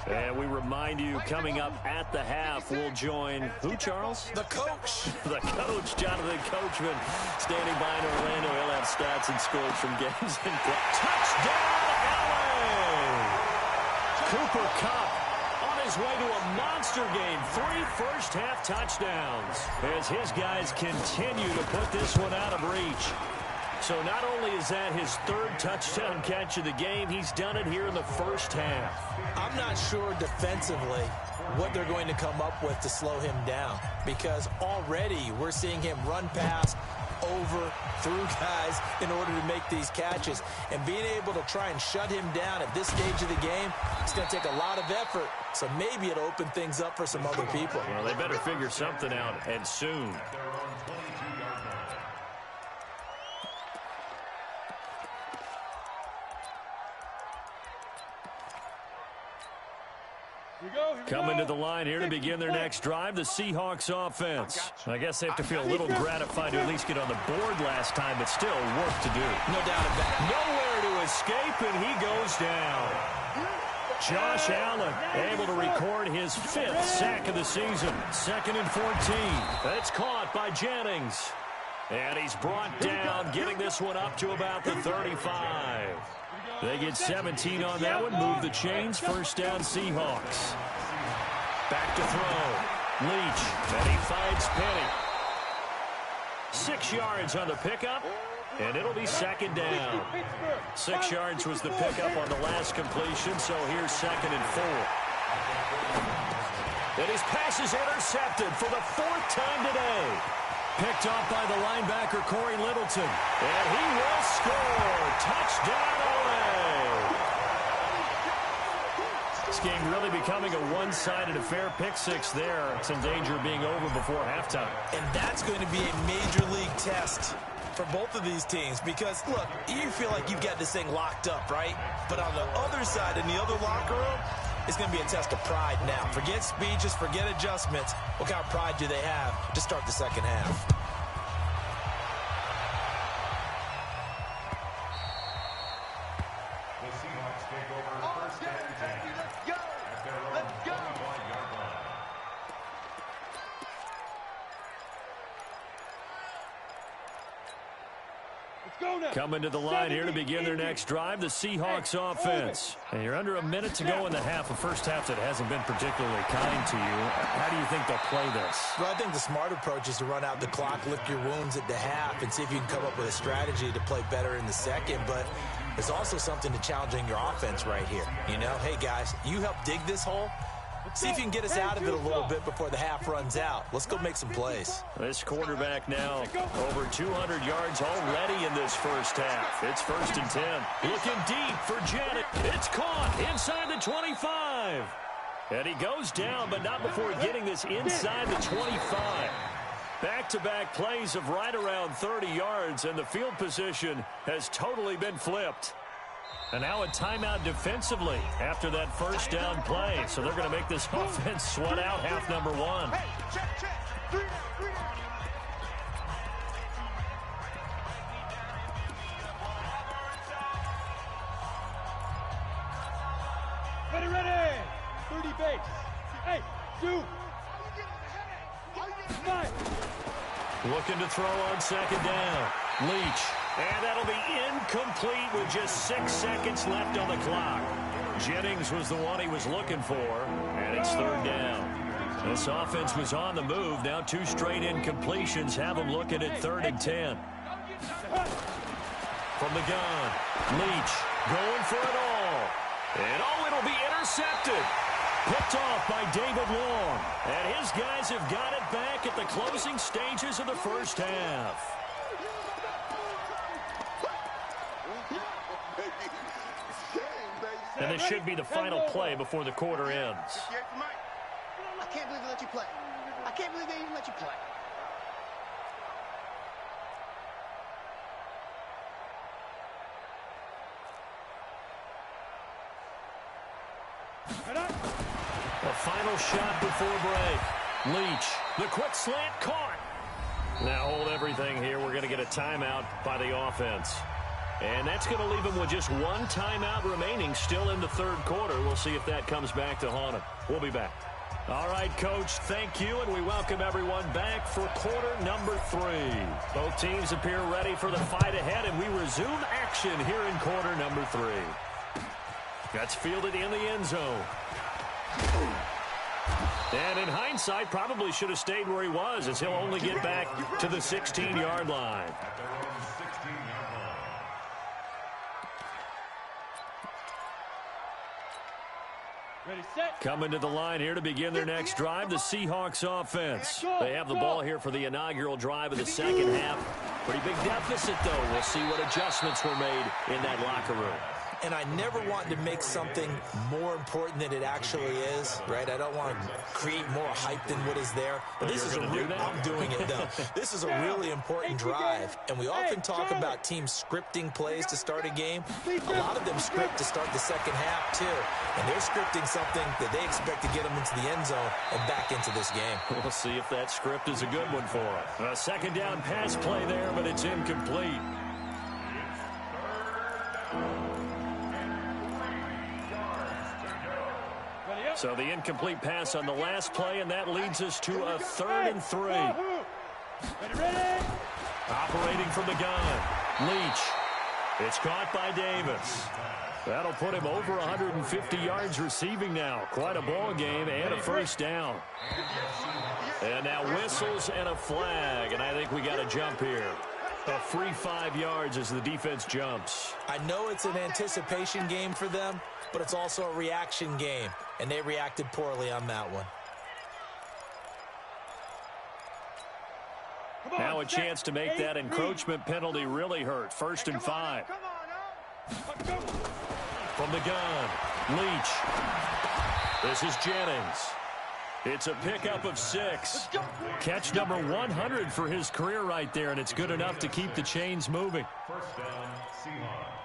And we remind you, coming up at the half, we'll join who, Charles? The coach. The coach, Jonathan Coachman, standing by in Orlando. He'll have stats and scores from games and play. Touchdown, LA! Cooper Kupp on his way to a monster game. 3 first-half touchdowns as his guys continue to put this one out of reach. So not only is that his 3rd touchdown catch of the game, he's done it here in the 1st half. I'm not sure defensively what they're going to come up with to slow him down, because already we're seeing him run past, over, through guys in order to make these catches. And being able to try and shut him down at this stage of the game, it's going to take a lot of effort. So maybe it'll open things up for some other people. Well, they better figure something out, and soon. Coming to the line here to begin their next drive, the Seahawks offense. I guess they have to feel a little gratified to at least get on the board last time, but still work to do. No doubt about it. Nowhere to escape, and he goes down. Josh Allen able to record his 5th sack of the season. 2nd and 14. That's caught by Jennings. And he's brought down, getting this one up to about the 35. They get 17 on that one, move the chains, 1st down Seahawks. Back to throw. Leach, and he finds Penny. 6 yards on the pickup, and it'll be 2nd down. 6 yards was the pickup on the last completion, so here's 2nd and 4. And his pass is intercepted for the 4th time today. Picked off by the linebacker, Corey Littleton. And he will score. Touchdown away. This game really becoming a one-sided affair. Pick 6 there. It's in danger of being over before halftime. And that's going to be a major league test for both of these teams because, look, you feel like you've got this thing locked up, right? But on the other side, in the other locker room, it's going to be a test of pride now. Forget speeches, forget adjustments. What kind of pride do they have to start the second half? The Seahawks take over 1st and 10 at their own 21-yard line. Coming to the line here to begin their next drive, the Seahawks offense. And you're under a minute to go in the half, a first half that hasn't been particularly kind to you. How do you think they'll play this? Well, I think the smart approach is to run out the clock, lick your wounds at the half, and see if you can come up with a strategy to play better in the second. But there's also something to challenging your offense right here. You know, hey, guys, you help dig this hole. See if you can get us out of it a little bit before the half runs out. Let's go make some plays. This quarterback now over 200 yards already in this first half. It's 1st and 10. Looking deep for Janet. It's caught inside the 25. And he goes down, but not before getting this inside the 25. Back-to-back plays of right around 30 yards, and the field position has totally been flipped. And now a timeout defensively after that first down play. So they're going to make this offense sweat out half number 1. Ready. 30 base. Hey, 2. 5. Looking to throw on 2nd down. Leach. And that'll be incomplete with just 6 seconds left on the clock. Jennings was the one he was looking for, and it's 3rd down. This offense was on the move. Now 2 straight incompletions have them looking at 3rd and 10. From the gun, Leach going for it all. And it'll be intercepted. Picked off by David Long. And his guys have got it back at the closing stages of the first half. And this should be the final play before the quarter ends. I can't believe they let you play. I can't believe they even let you play. The final shot before break. Leach, the quick slant caught. Now hold everything here. We're going to get a timeout by the offense. And that's going to leave him with just 1 timeout remaining still in the 3rd quarter. We'll see if that comes back to haunt him. We'll be back. All right, Coach, thank you, and we welcome everyone back for quarter number 3. Both teams appear ready for the fight ahead, and we resume action here in quarter number 3. That's fielded in the end zone. And in hindsight, probably should have stayed where he was, as he'll only get back to the 16-yard line. Ready, set. Coming to the line here to begin their next drive, the Seahawks offense. They have the ball here for the inaugural drive of the second half. Pretty big deficit, though. We'll see what adjustments were made in that locker room. and I never want to make something more important than it actually is, right? I don't want to create more hype than what is there. But this is I'm doing it, though. This is a really important drive, and we often talk about teams scripting plays to start a game. A lot of them script to start the second half, too, and they're scripting something that they expect to get them into the end zone and back into this game. We'll see if that script is a good one for them. A second down pass play there, but it's incomplete. So the incomplete pass on the last play, and that leads us to a 3rd and 3. Operating from the gun, Leach. It's caught by Davis. That'll put him over 150 yards receiving now. Quite a ball game and a first down. And now whistles and a flag, and I think we got a jump here. A free 5 yards as the defense jumps. I know it's an anticipation game for them, but it's also a reaction game, and they reacted poorly on that one. Now a chance to make that encroachment penalty really hurt. 1st and 5. From the gun, Leach. This is Jennings. It's a pickup of 6. Catch number 100 for his career right there, and it's good enough to keep the chains moving. First down, Seahawks.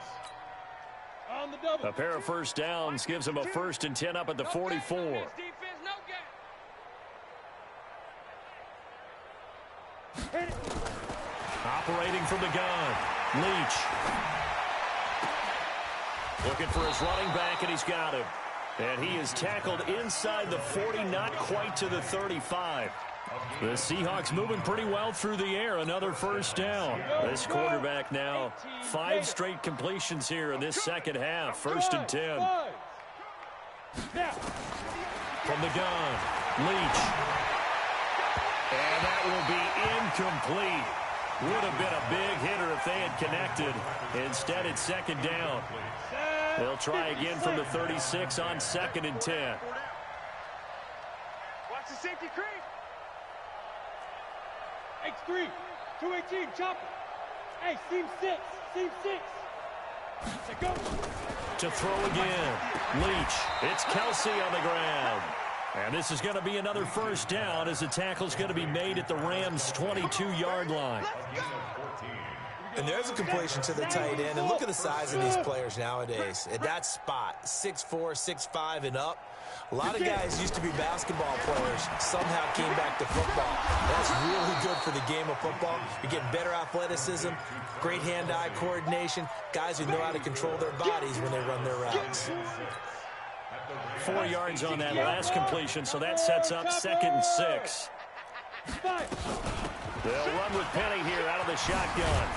A pair of first downs gives him a 1st and 10 up at the 44. Operating from the gun, Leach. Looking for his running back, and he's got him. And he is tackled inside the 40, not quite to the 35. The Seahawks moving pretty well through the air. Another first down. This quarterback now 5 straight completions here in this second half. 1st and 10. From the gun, Leach. And that will be incomplete. Would have been a big hitter if they had connected. Instead, it's 2nd down. They'll try again from the 36 on 2nd and 10. Watch the safety creep. X3, 218, chopper. Hey, seam 6, seam 6. Go. To throw again, Leach. It's Kelsey on the ground. And this is going to be another first down as the tackle's going to be made at the Rams' 22-yard line. And there's a completion to the tight end. And look at the size of these players nowadays. At that spot, 6'4", 6'5", and up. A lot of guys used to be basketball players, somehow came back to football. That's really good for the game of football. You're getting better athleticism, great hand-eye coordination, guys who know how to control their bodies when they run their routes. 4 yards on that last completion, so that sets up 2nd and 6. They'll run with Penny here out of the shotgun.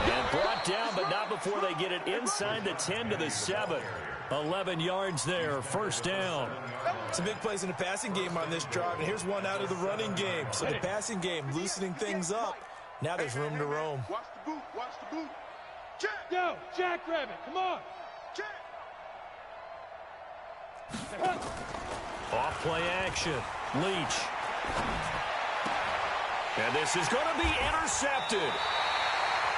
And brought down, but not before they get it inside the 10 to the 7. 11 yards there, first down. Some big plays in the passing game on this drive, and here's one out of the running game. So the passing game loosening things up. Now there's room to roam. Watch the boot, watch the boot. Jack. Yo, jackrabbit, come on. Jack. Off play action, Leach. And this is going to be intercepted.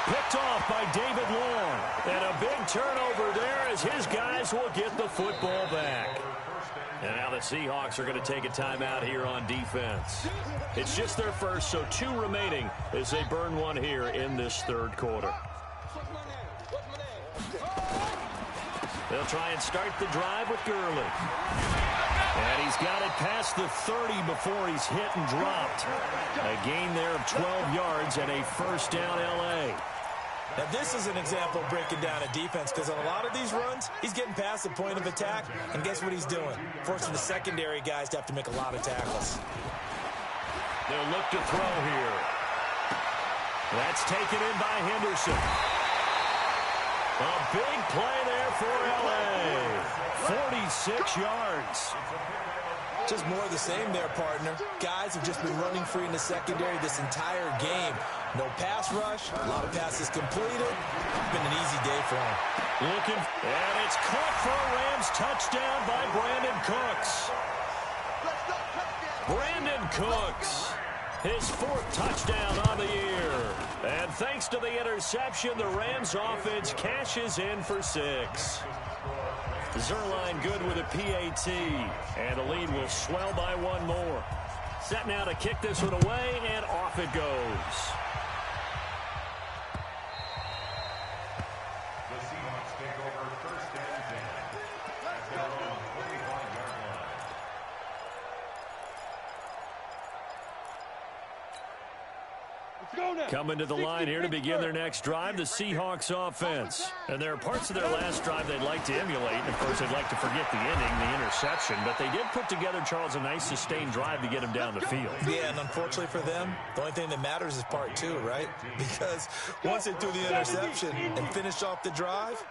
Picked off by David Long. And a big turnover there as his guys will get the football back. And now the Seahawks are going to take a timeout here on defense. It's just their first, so 2 remaining as they burn one here in this 3rd quarter. They'll try and start the drive with Gurley. And he's got it past the 30 before he's hit and dropped. A gain there of 12 yards and a first down L.A. Now, this is an example of breaking down a defense because on a lot of these runs, he's getting past the point of attack, and guess what he's doing? Forcing the secondary guys to have to make a lot of tackles. They'll look to throw here. That's taken in by Henderson. A big play there for L.A. 46 yards. Just more of the same there, partner. Guys have just been running free in the secondary this entire game. No pass rush, a lot of passes completed. It's been an easy day for him. Looking, and it's caught for a Rams touchdown by Brandon Cooks. Brandon Cooks. His 4th touchdown on the year. And thanks to the interception, the Rams offense cashes in for 6. Zerline good with a PAT. And the lead will swell by 1 more. Set now to kick this one away, and off it goes. The Seahawks take over 1st and 10 at their own 45-yard line. Coming to the line here to begin their next drive, the Seahawks offense. And there are parts of their last drive they'd like to emulate. And, of course, they'd like to forget the ending, the interception. But they did put together, Charles, a nice sustained drive to get him down the field. Yeah, and unfortunately for them, the only thing that matters is part 2, right? Because once they threw the interception and finished off the drive,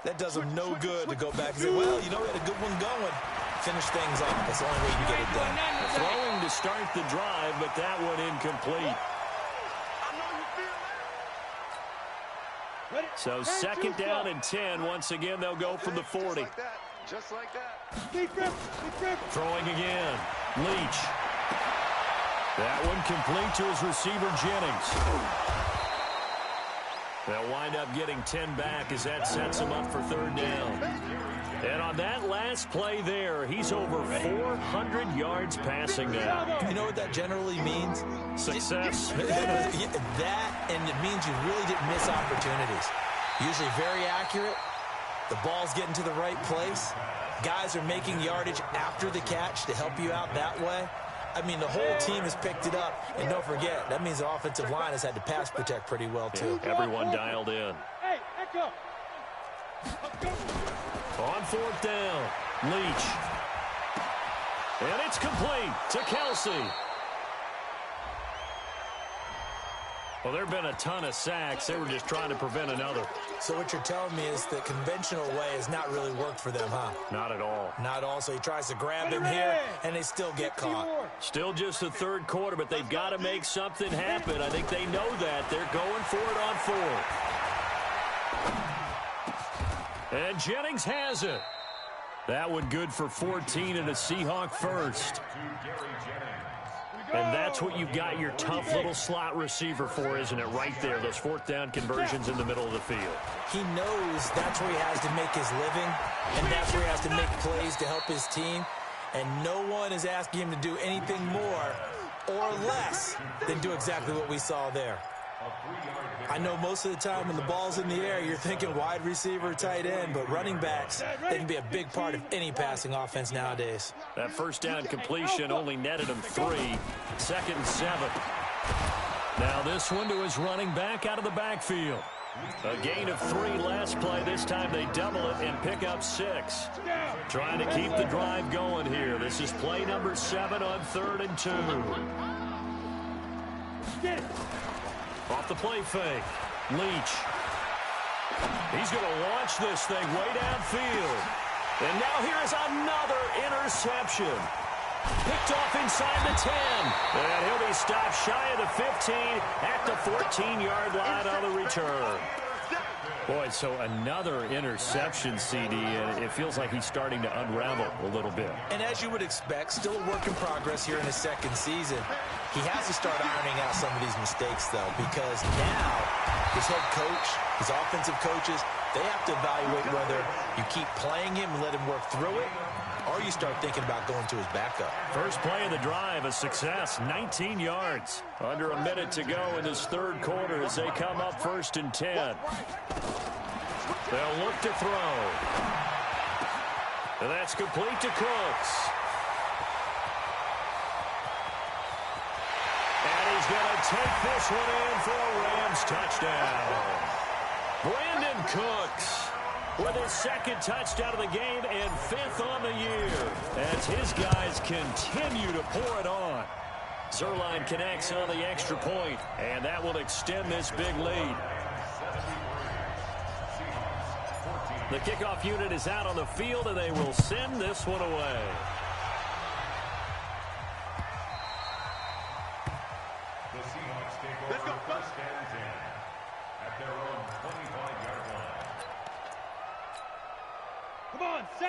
that does them no good to go back and say, well, you know, we had a good one going. Finish things off. That's the only way you get it done. Throwing to start the drive, but that one incomplete. So 2nd down and 10. Once again, they'll go from the 40. Just like that. Throwing again. Leach. That one complete to his receiver, Jennings. They'll wind up getting 10 back as that sets them up for 3rd down. And on that last play there, he's over 400 yards passing now. You know what that generally means? Success. That, and it means you really didn't miss opportunities. Usually very accurate. The ball's getting to the right place. Guys are making yardage after the catch to help you out that way. I mean, the whole team has picked it up. And don't forget, that means the offensive line has had to pass protect pretty well, too. Yeah, everyone dialed in. Hey, echo. On 4th down, Leach. And it's complete to Kelsey. Well, there have been a ton of sacks. They were just trying to prevent another. So what you're telling me is the conventional way has not really worked for them, huh? Not at all. Not all. So he tries to grab him here, and they still get caught. Still just the 3rd quarter, but they've got to make something happen. I think they know that. They're going for it on 4th. And Jennings has it. That one good for 14 and a Seahawk first. And that's what you've got your tough little slot receiver for, isn't it? Right there, those 4th down conversions in the middle of the field. He knows that's where he has to make his living, and that's where he has to make plays to help his team. And no one is asking him to do anything more or less than do exactly what we saw there. I know most of the time when the ball's in the air, you're thinking wide receiver, tight end, but running backs, they can be a big part of any passing offense nowadays. That 1st down completion only netted him 3. 2nd and 7. Now this one to his running back out of the backfield. A gain of 3 last play. This time they double it and pick up 6. Trying to keep the drive going here. This is play number 7 on 3rd and 2. Off the play fake. Leach. He's going to launch this thing way downfield. And now here is another interception. Picked off inside the 10. And he'll be stopped shy of the 15 at the 14-yard line on the return. Boy, so another interception, CD, and it feels like he's starting to unravel a little bit. And as you would expect, still a work in progress here in his 2nd season. He has to start ironing out some of these mistakes, though, because now his head coach, his offensive coaches, they have to evaluate whether you keep playing him and let him work through it, or you start thinking about going to his backup. First play of the drive, a success, 19 yards. Under a minute to go in this 3rd quarter as they come up 1st and 10. They'll look to throw. And that's complete to Cooks. And he's going to take this one in for a Rams touchdown. Brandon Cooks with his 2nd touchdown of the game and 5th on the year as his guys continue to pour it on. Zerline connects on the extra point, and that will extend this big lead. The kickoff unit is out on the field, and they will send this one away. The Seahawks take over 1st and 10 at their own 25-yard line.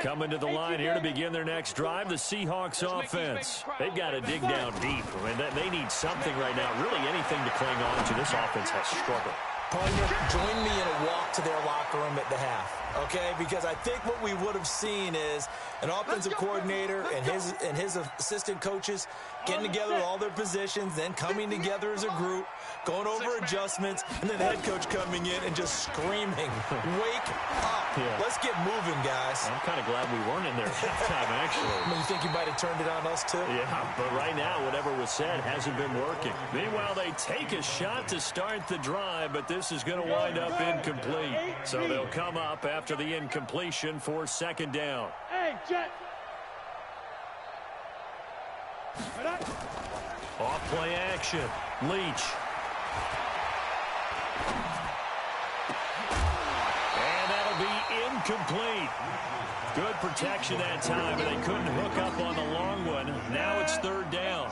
Coming to the line here to begin their next drive, the Seahawks offense. They've got to dig down deep. I mean, they need something right now, really anything to cling on to. This offense has struggled. Partner, join me in a walk to their locker room at the half, okay? Because I think what we would have seen is an offensive coordinator and his assistant coaches getting together with all their positions, then coming together as a group, going over adjustments, and then the head coach coming in and just screaming, "Wake up. Yeah. Let's get moving, guys." I'm kind of glad we weren't in there at halftime, actually. You think you might have turned it on us, too? Yeah, but right now, whatever was said hasn't been working. Meanwhile, they take a shot to start the drive, but this is going to wind up incomplete. So they'll come up after the incompletion for second down. Hey, Jet. Off play action. Leach. And that'll be incomplete. Good protection that time, but they couldn't hook up on the long one. Now it's third down.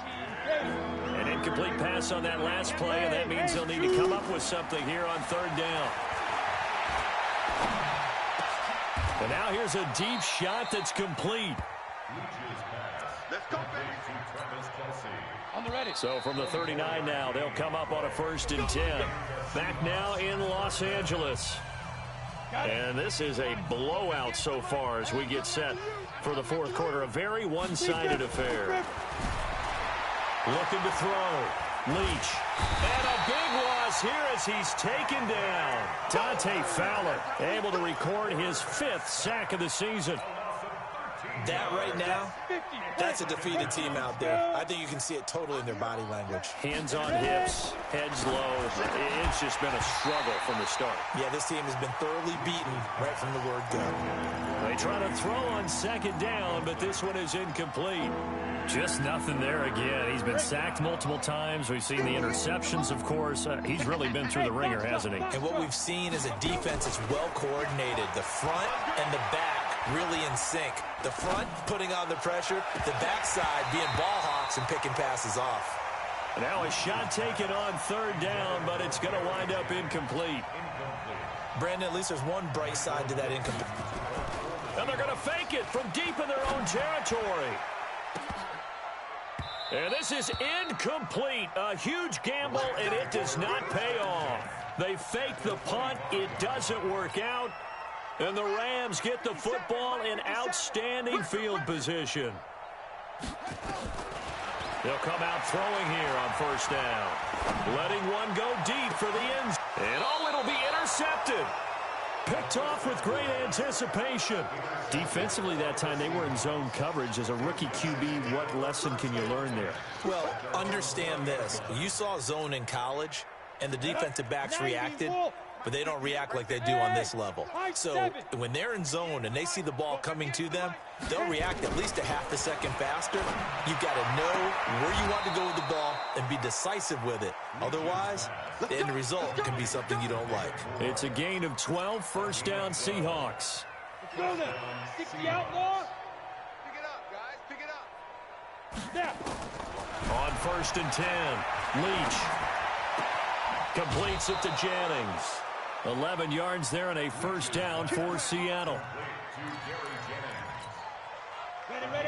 An incomplete pass on that last play, and that means they'll need to come up with something here on third down. And now here's a deep shot that's complete. Let's go, baby. On the ready. So from the 39 now, they'll come up on a 1st and 10. Back now in Los Angeles. And this is a blowout so far as we get set for the fourth quarter. A very one-sided affair. Looking to throw. Leach. And a big loss here as he's taken down. Dante Fowler able to record his 5th sack of the season. That right now, that's a defeated team out there. I think you can see it totally in their body language. Hands on hips, heads low. It's just been a struggle from the start. Yeah, this team has been thoroughly beaten right from the word go. They try to throw on second down, but this one is incomplete. Just nothing there again. He's been sacked multiple times. We've seen the interceptions, of course. He's really been through the ringer, hasn't he? And what we've seen is a defense that's well coordinated. The front and the back really in sync. The front putting on the pressure, the backside being ball hawks and picking passes off. Now a shot taken on third down, but it's going to wind up incomplete. Brandon, at least there's one bright side to that incomplete. And they're going to fake it from deep in their own territory. And this is incomplete. A huge gamble, and it does not pay off. They fake the punt. It doesn't work out. And the Rams get the football in outstanding field position. They'll come out throwing here on first down. Letting one go deep for the end. And it'll be intercepted. Picked off with great anticipation. Defensively that time, they were in zone coverage. As a rookie QB, what lesson can you learn there? Well, understand this. You saw zone in college, and the defensive backs reacted, but they don't react like they do on this level. So when they're in zone and they see the ball coming to them, they'll react at least a half a second faster. You've got to know where you want to go with the ball and be decisive with it. Otherwise, the end result can be something you don't like. It's a gain of 12, first down Seahawks. Let's go then. 60 outlaw. Pick it up, guys. Pick it up. Snap. On 1st and 10, Leach completes it to Jennings. 11 yards there and a first down for Seattle.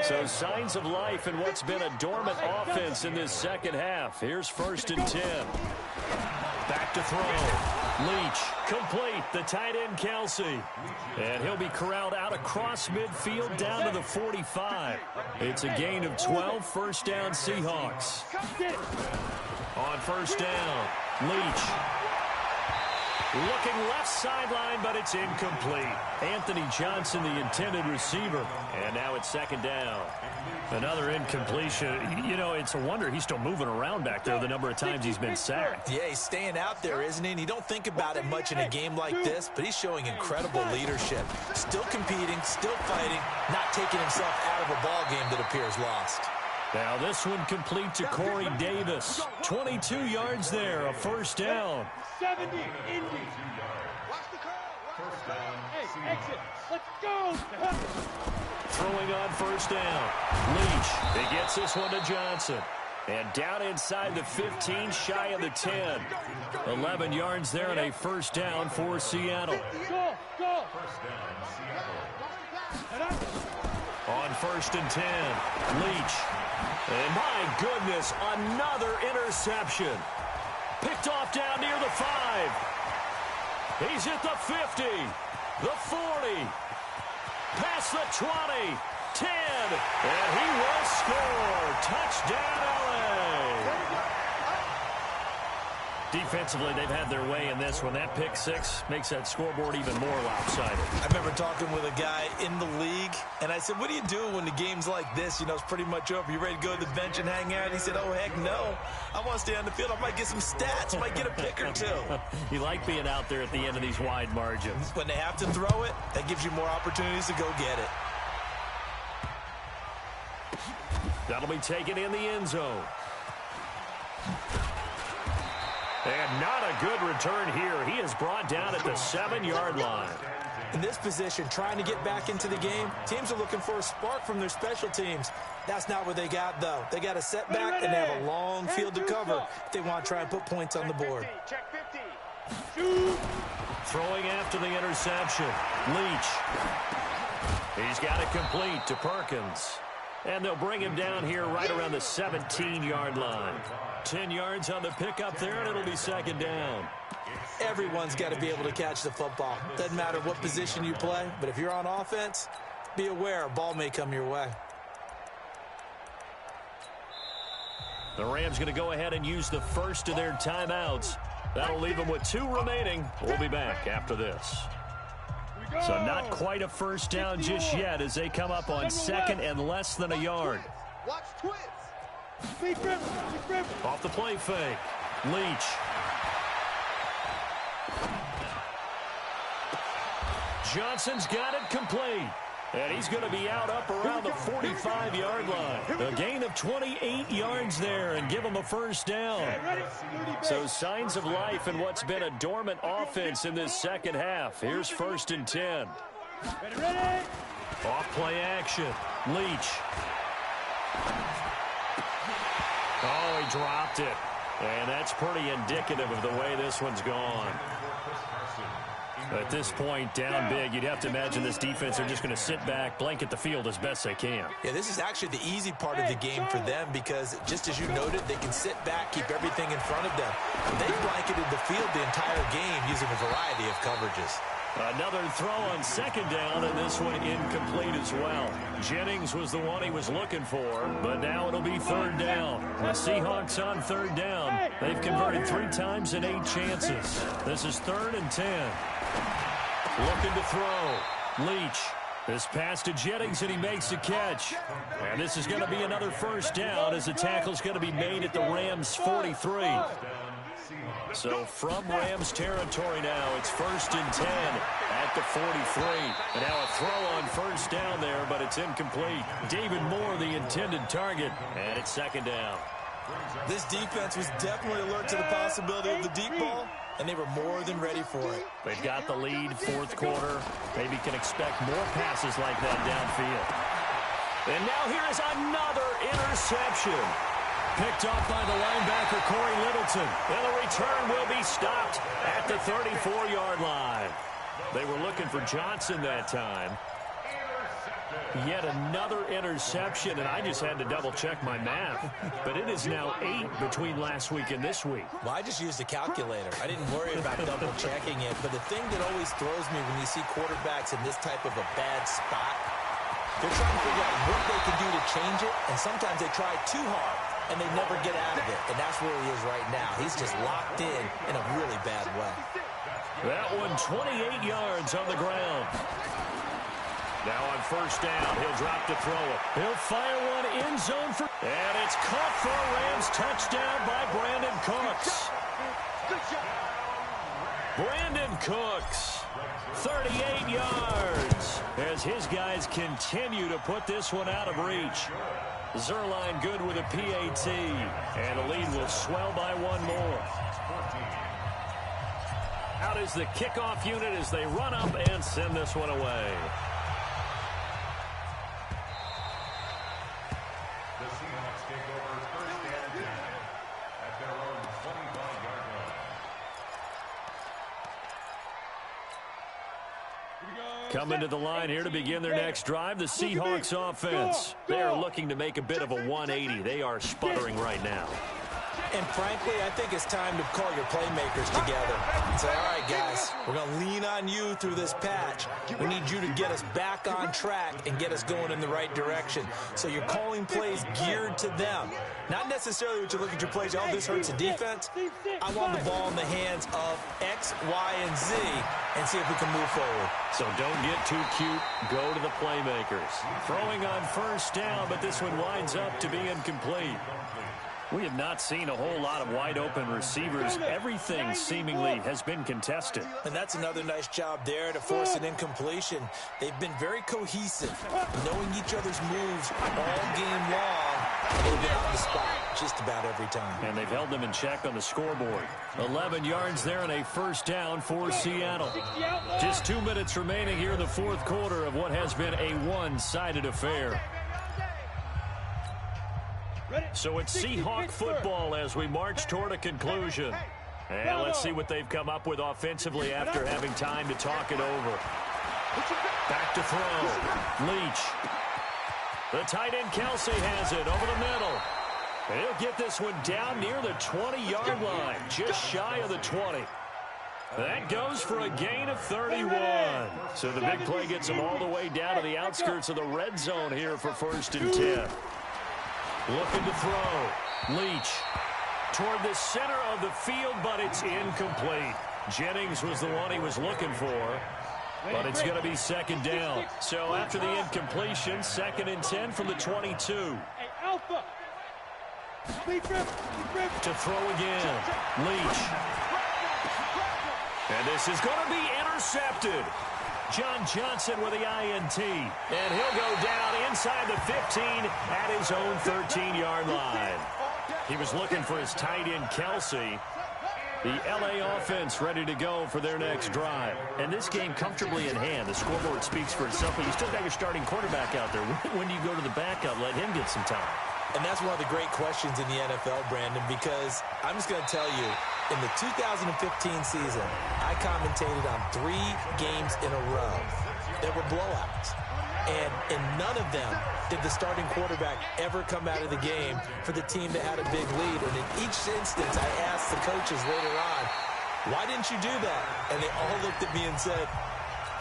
So signs of life in what's been a dormant offense in this second half. Here's 1st and 10. Back to throw. Leach complete. The tight end Kelsey. And he'll be corralled out across midfield down to the 45. It's a gain of 12, first down Seahawks. On first down, Leach. Looking left sideline, but it's incomplete. Anthony Johnson, the intended receiver. And now it's second down. Another incompletion. You know, it's a wonder he's still moving around back there the number of times he's been sacked. Yeah, he's staying out there, isn't he? And you don't think about it much in a game like this, but he's showing incredible leadership. Still competing, still fighting, not taking himself out of a ball game that appears lost. Now this one complete to Corey Davis. 22 yards there, a first down. 70, Indy. Watch the curl. Hey, exit. Let's go. Throwing on first down. Leach. He gets this one to Johnson. And down inside the 15, shy of the 10. 11 yards there and a first down for Seattle. Go, go. On 1st and 10, Leach. And my goodness, another interception. Picked off down near the 5. He's at the 50, the 40, past the 20, 10, and he will score. Touchdown, LA. Defensively, they've had their way in this one. That pick 6 makes that scoreboard even more lopsided. I remember talking with a guy in the league, and I said, what do you do when the game's like this? You know, it's pretty much over. You ready to go to the bench and hang out? He said, oh, heck no. I want to stay on the field. I might get some stats. I might get a pick or two. You like being out there at the end of these wide margins. When they have to throw it, that gives you more opportunities to go get it. That'll be taken in the end zone. And not a good return here. He is brought down at the 7-yard line. In this position, trying to get back into the game, teams are looking for a spark from their special teams. That's not what they got, though. They got a setback, and they have a long field to cover if they want to try and put points on the board. Check 50. Shoot. Throwing after the interception. Leach. He's got it complete to Perkins. And they'll bring him down here right around the 17-yard line. 10 yards on the pickup there, and it'll be 2nd down. Everyone's got to be able to catch the football. Doesn't matter what position you play, but if you're on offense, be aware a ball may come your way. The Rams going to go ahead and use the first of their timeouts. That'll leave them with 2 remaining. We'll be back after this. So not quite a first down just yet as they come up on 2nd and less than a yard. Watch twins. Off the play fake. Leach. Johnson's got it complete. And he's going to be out up around the 45-yard line. A gain of 28 yards there and give him a first down. So signs of life in what's been a dormant offense in this second half. Here's 1st and 10. Off play action. Leach. Oh, he dropped it. And that's pretty indicative of the way this one's gone. At this point, down big, you'd have to imagine this defense are just going to sit back, blanket the field as best they can. Yeah, this is actually the easy part of the game for them because, just as you noted, they can sit back, keep everything in front of them. They've blanketed the field the entire game using a variety of coverages. Another throw on 2nd down, and this one incomplete as well. Jennings was the one he was looking for, but now it'll be 3rd down. The Seahawks on 3rd down. They've converted 3 times in 8 chances. This is 3rd and 10. Looking to throw. Leach. This pass to Jennings, and he makes the catch. And this is going to be another first down as the tackle's going to be made at the Rams' 43. So from Rams territory now, it's 1st and 10 at the 43. And now a throw on first down there, but it's incomplete. David Moore, the intended target, and it's 2nd down. This defense was definitely alert to the possibility of the deep ball, and they were more than ready for it. They've got the lead, 4th quarter. Maybe can expect more passes like that downfield. And now here is another interception. Picked off by the linebacker, Corey Littleton. And the return will be stopped at the 34-yard line. They were looking for Johnson that time. Yet another interception, and I just had to double-check my math. But it is now 8 between last week and this week. Well, I just used a calculator. I didn't worry about double-checking it. But the thing that always throws me when you see quarterbacks in this type of a bad spot, they're trying to figure out what they can do to change it, and sometimes they try too hard, and they never get out of it. And that's where he is right now. He's just locked in a really bad way. That one 28 yards on the ground. Now on first down, he'll drop to throw it. He'll fire one end zone for... And it's caught for a Rams touchdown by Brandon Cooks. Brandon Cooks, 38 yards, as his guys continue to put this one out of reach. Zerline good with a PAT, and the lead will swell by one more. Out is the kickoff unit as they run up and send this one away. The Seahawks take over 1st and 10 at their own 25-yard line. Here we go. Coming to the line here to begin their next drive, the Seahawks offense. They are looking to make a bit of a 180. They are sputtering right now. And frankly, I think it's time to call your playmakers together and say, all right, guys, we're going to lean on you through this patch. We need you to get us back on track and get us going in the right direction. So you're calling plays geared to them. Not necessarily what you look at your plays, oh, this hurts the defense. I want the ball in the hands of X, Y, and Z and see if we can move forward. So don't get too cute. Go to the playmakers. Throwing on first down, but this one winds up to be incomplete. We have not seen a whole lot of wide-open receivers. Everything seemingly has been contested. And that's another nice job there to force an incompletion. They've been very cohesive, knowing each other's moves all game long. They've been on the spot just about every time. And they've held them in check on the scoreboard. 11 yards there and a first down for Seattle. Just 2 minutes remaining here in the fourth quarter of what has been a one-sided affair. So it's Seahawk football as we march toward a conclusion. And let's see what they've come up with offensively after having time to talk it over. Back to throw. Leach. The tight end Kelsey has it over the middle. And he'll get this one down near the 20-yard line, just shy of the 20. That goes for a gain of 31. So the big play gets them all the way down to the outskirts of the red zone here for 1st and 10. Looking to throw. Leach toward the center of the field, but it's incomplete. Jennings was the one he was looking for, but it's going to be 2nd down. So after the incompletion, 2nd and 10 from the 22. To throw again. Leach. And this is going to be intercepted. John Johnson with the INT. And he'll go down inside the 15 at his own 13-yard line. He was looking for his tight end, Kelsey. The LA offense ready to go for their next drive. And this game comfortably in hand. The scoreboard speaks for itself, but you still got your starting quarterback out there. When do you go to the backup? Let him get some time. And that's one of the great questions in the NFL, Brandon, because I'm just going to tell you, in the 2015 season, I commentated on 3 games in a row that were blowouts. And in none of them did the starting quarterback ever come out of the game for the team that had a big lead. And in each instance, I asked the coaches later on, why didn't you do that? And they all looked at me and said,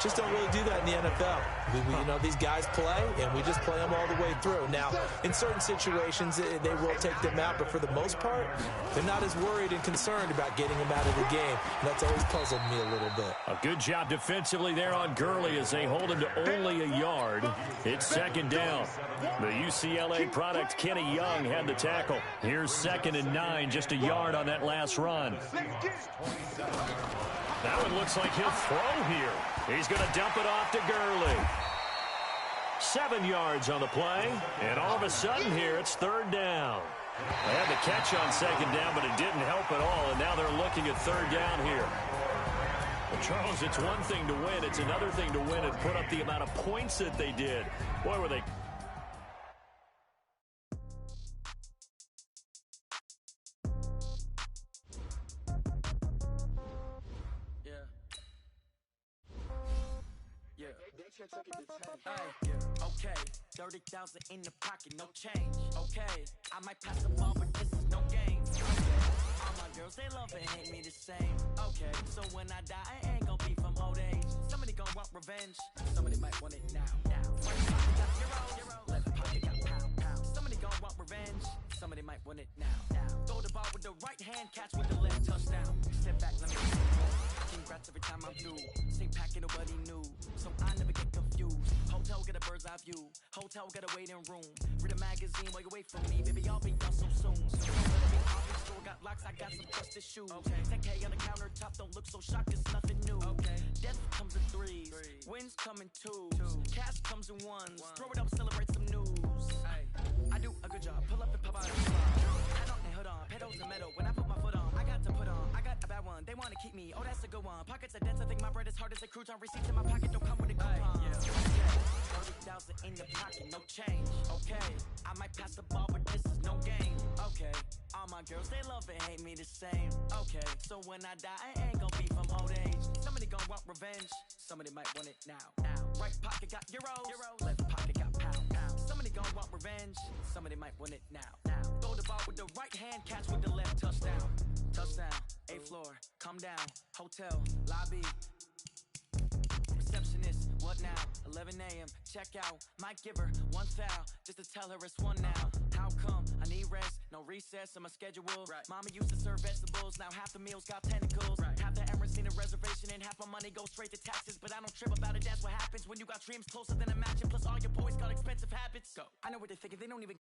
just don't really do that in the NFL. You know, these guys play, and we just play them all the way through. Now, in certain situations, they will take them out, but for the most part, they're not as worried and concerned about getting them out of the game. And that's always puzzled me a little bit. A good job defensively there on Gurley as they hold him to only a yard. It's 2nd down. The UCLA product, Kenny Young, had the tackle. Here's 2nd and 9, just a yard on that last run. That one looks like he'll throw here. He's going to dump it off to Gurley. 7 yards on the play. And all of a sudden here, it's 3rd down. They had the catch on 2nd down, but it didn't help at all. And now they're looking at 3rd down here. Well, Charles, it's one thing to win. It's another thing to win and put up the amount of points that they did. Boy, were they... Okay, 30,000 in the pocket, no change. Okay, I might pass the ball, but this is no game. Okay, all my girls, they love and hate me the same. Okay, so when I die, I ain't gonna be from old age. Somebody gonna want revenge. Somebody might want it now. One pocket got zero, left pocket got pound. Somebody gonna want revenge. Somebody might want it now. Throw the ball with the right hand, catch with the left, touchdown. Step back, let me get it. Congrats every time I'm through. Same packet, nobody knew, so I never get confused. Hotel, get a bird's eye view. Hotel, get a waiting room. Read a magazine while you wait for me. Baby, I'll be done so soon. So store got locks, I got some trusted shoes. Okay. 10K on the countertop, don't look so shocked, it's nothing new. Okay. Death comes in threes. Wins come in twos. Cash comes in ones. Throw it up, celebrate some news. Ay. I do a good job. Pull up and pop out. Head on and hood on. Pedal to metal. When I put my foot on, I got to put on. I got a bad one. They want to keep me. Oh, that's a good one. Pockets are dense. I think my bread is hard as a crouton. Receipts in my pocket don't come with a coupon. Yeah. 30,000 in the pocket, no change. Okay, I might pass the ball, but this is no game. Okay, all my girls, they love and hate me the same. Okay, so when I die, I ain't gonna be from old age. Somebody gonna want revenge. Somebody might want it now. Right pocket got euros. Left pocket got pound. Somebody gon' want revenge. Somebody might want it now. Throw the ball with the right hand, catch with the left. Touchdown. Touchdown. 8th floor. Come down. Hotel. Lobby. Receptionist, what now? 11 a.m. Check out. Might give her one foul just to tell her it's one now. How come? I need rest, no recess on my schedule. Right. Mama used to serve vegetables, now half the meals got tentacles. Right. Half the Emirates seen a reservation and half my money goes straight to taxes. But I don't trip about it, that's what happens when you got dreams closer than imagine. Plus all your boys got expensive habits. Go. I know what they're thinking, they don't even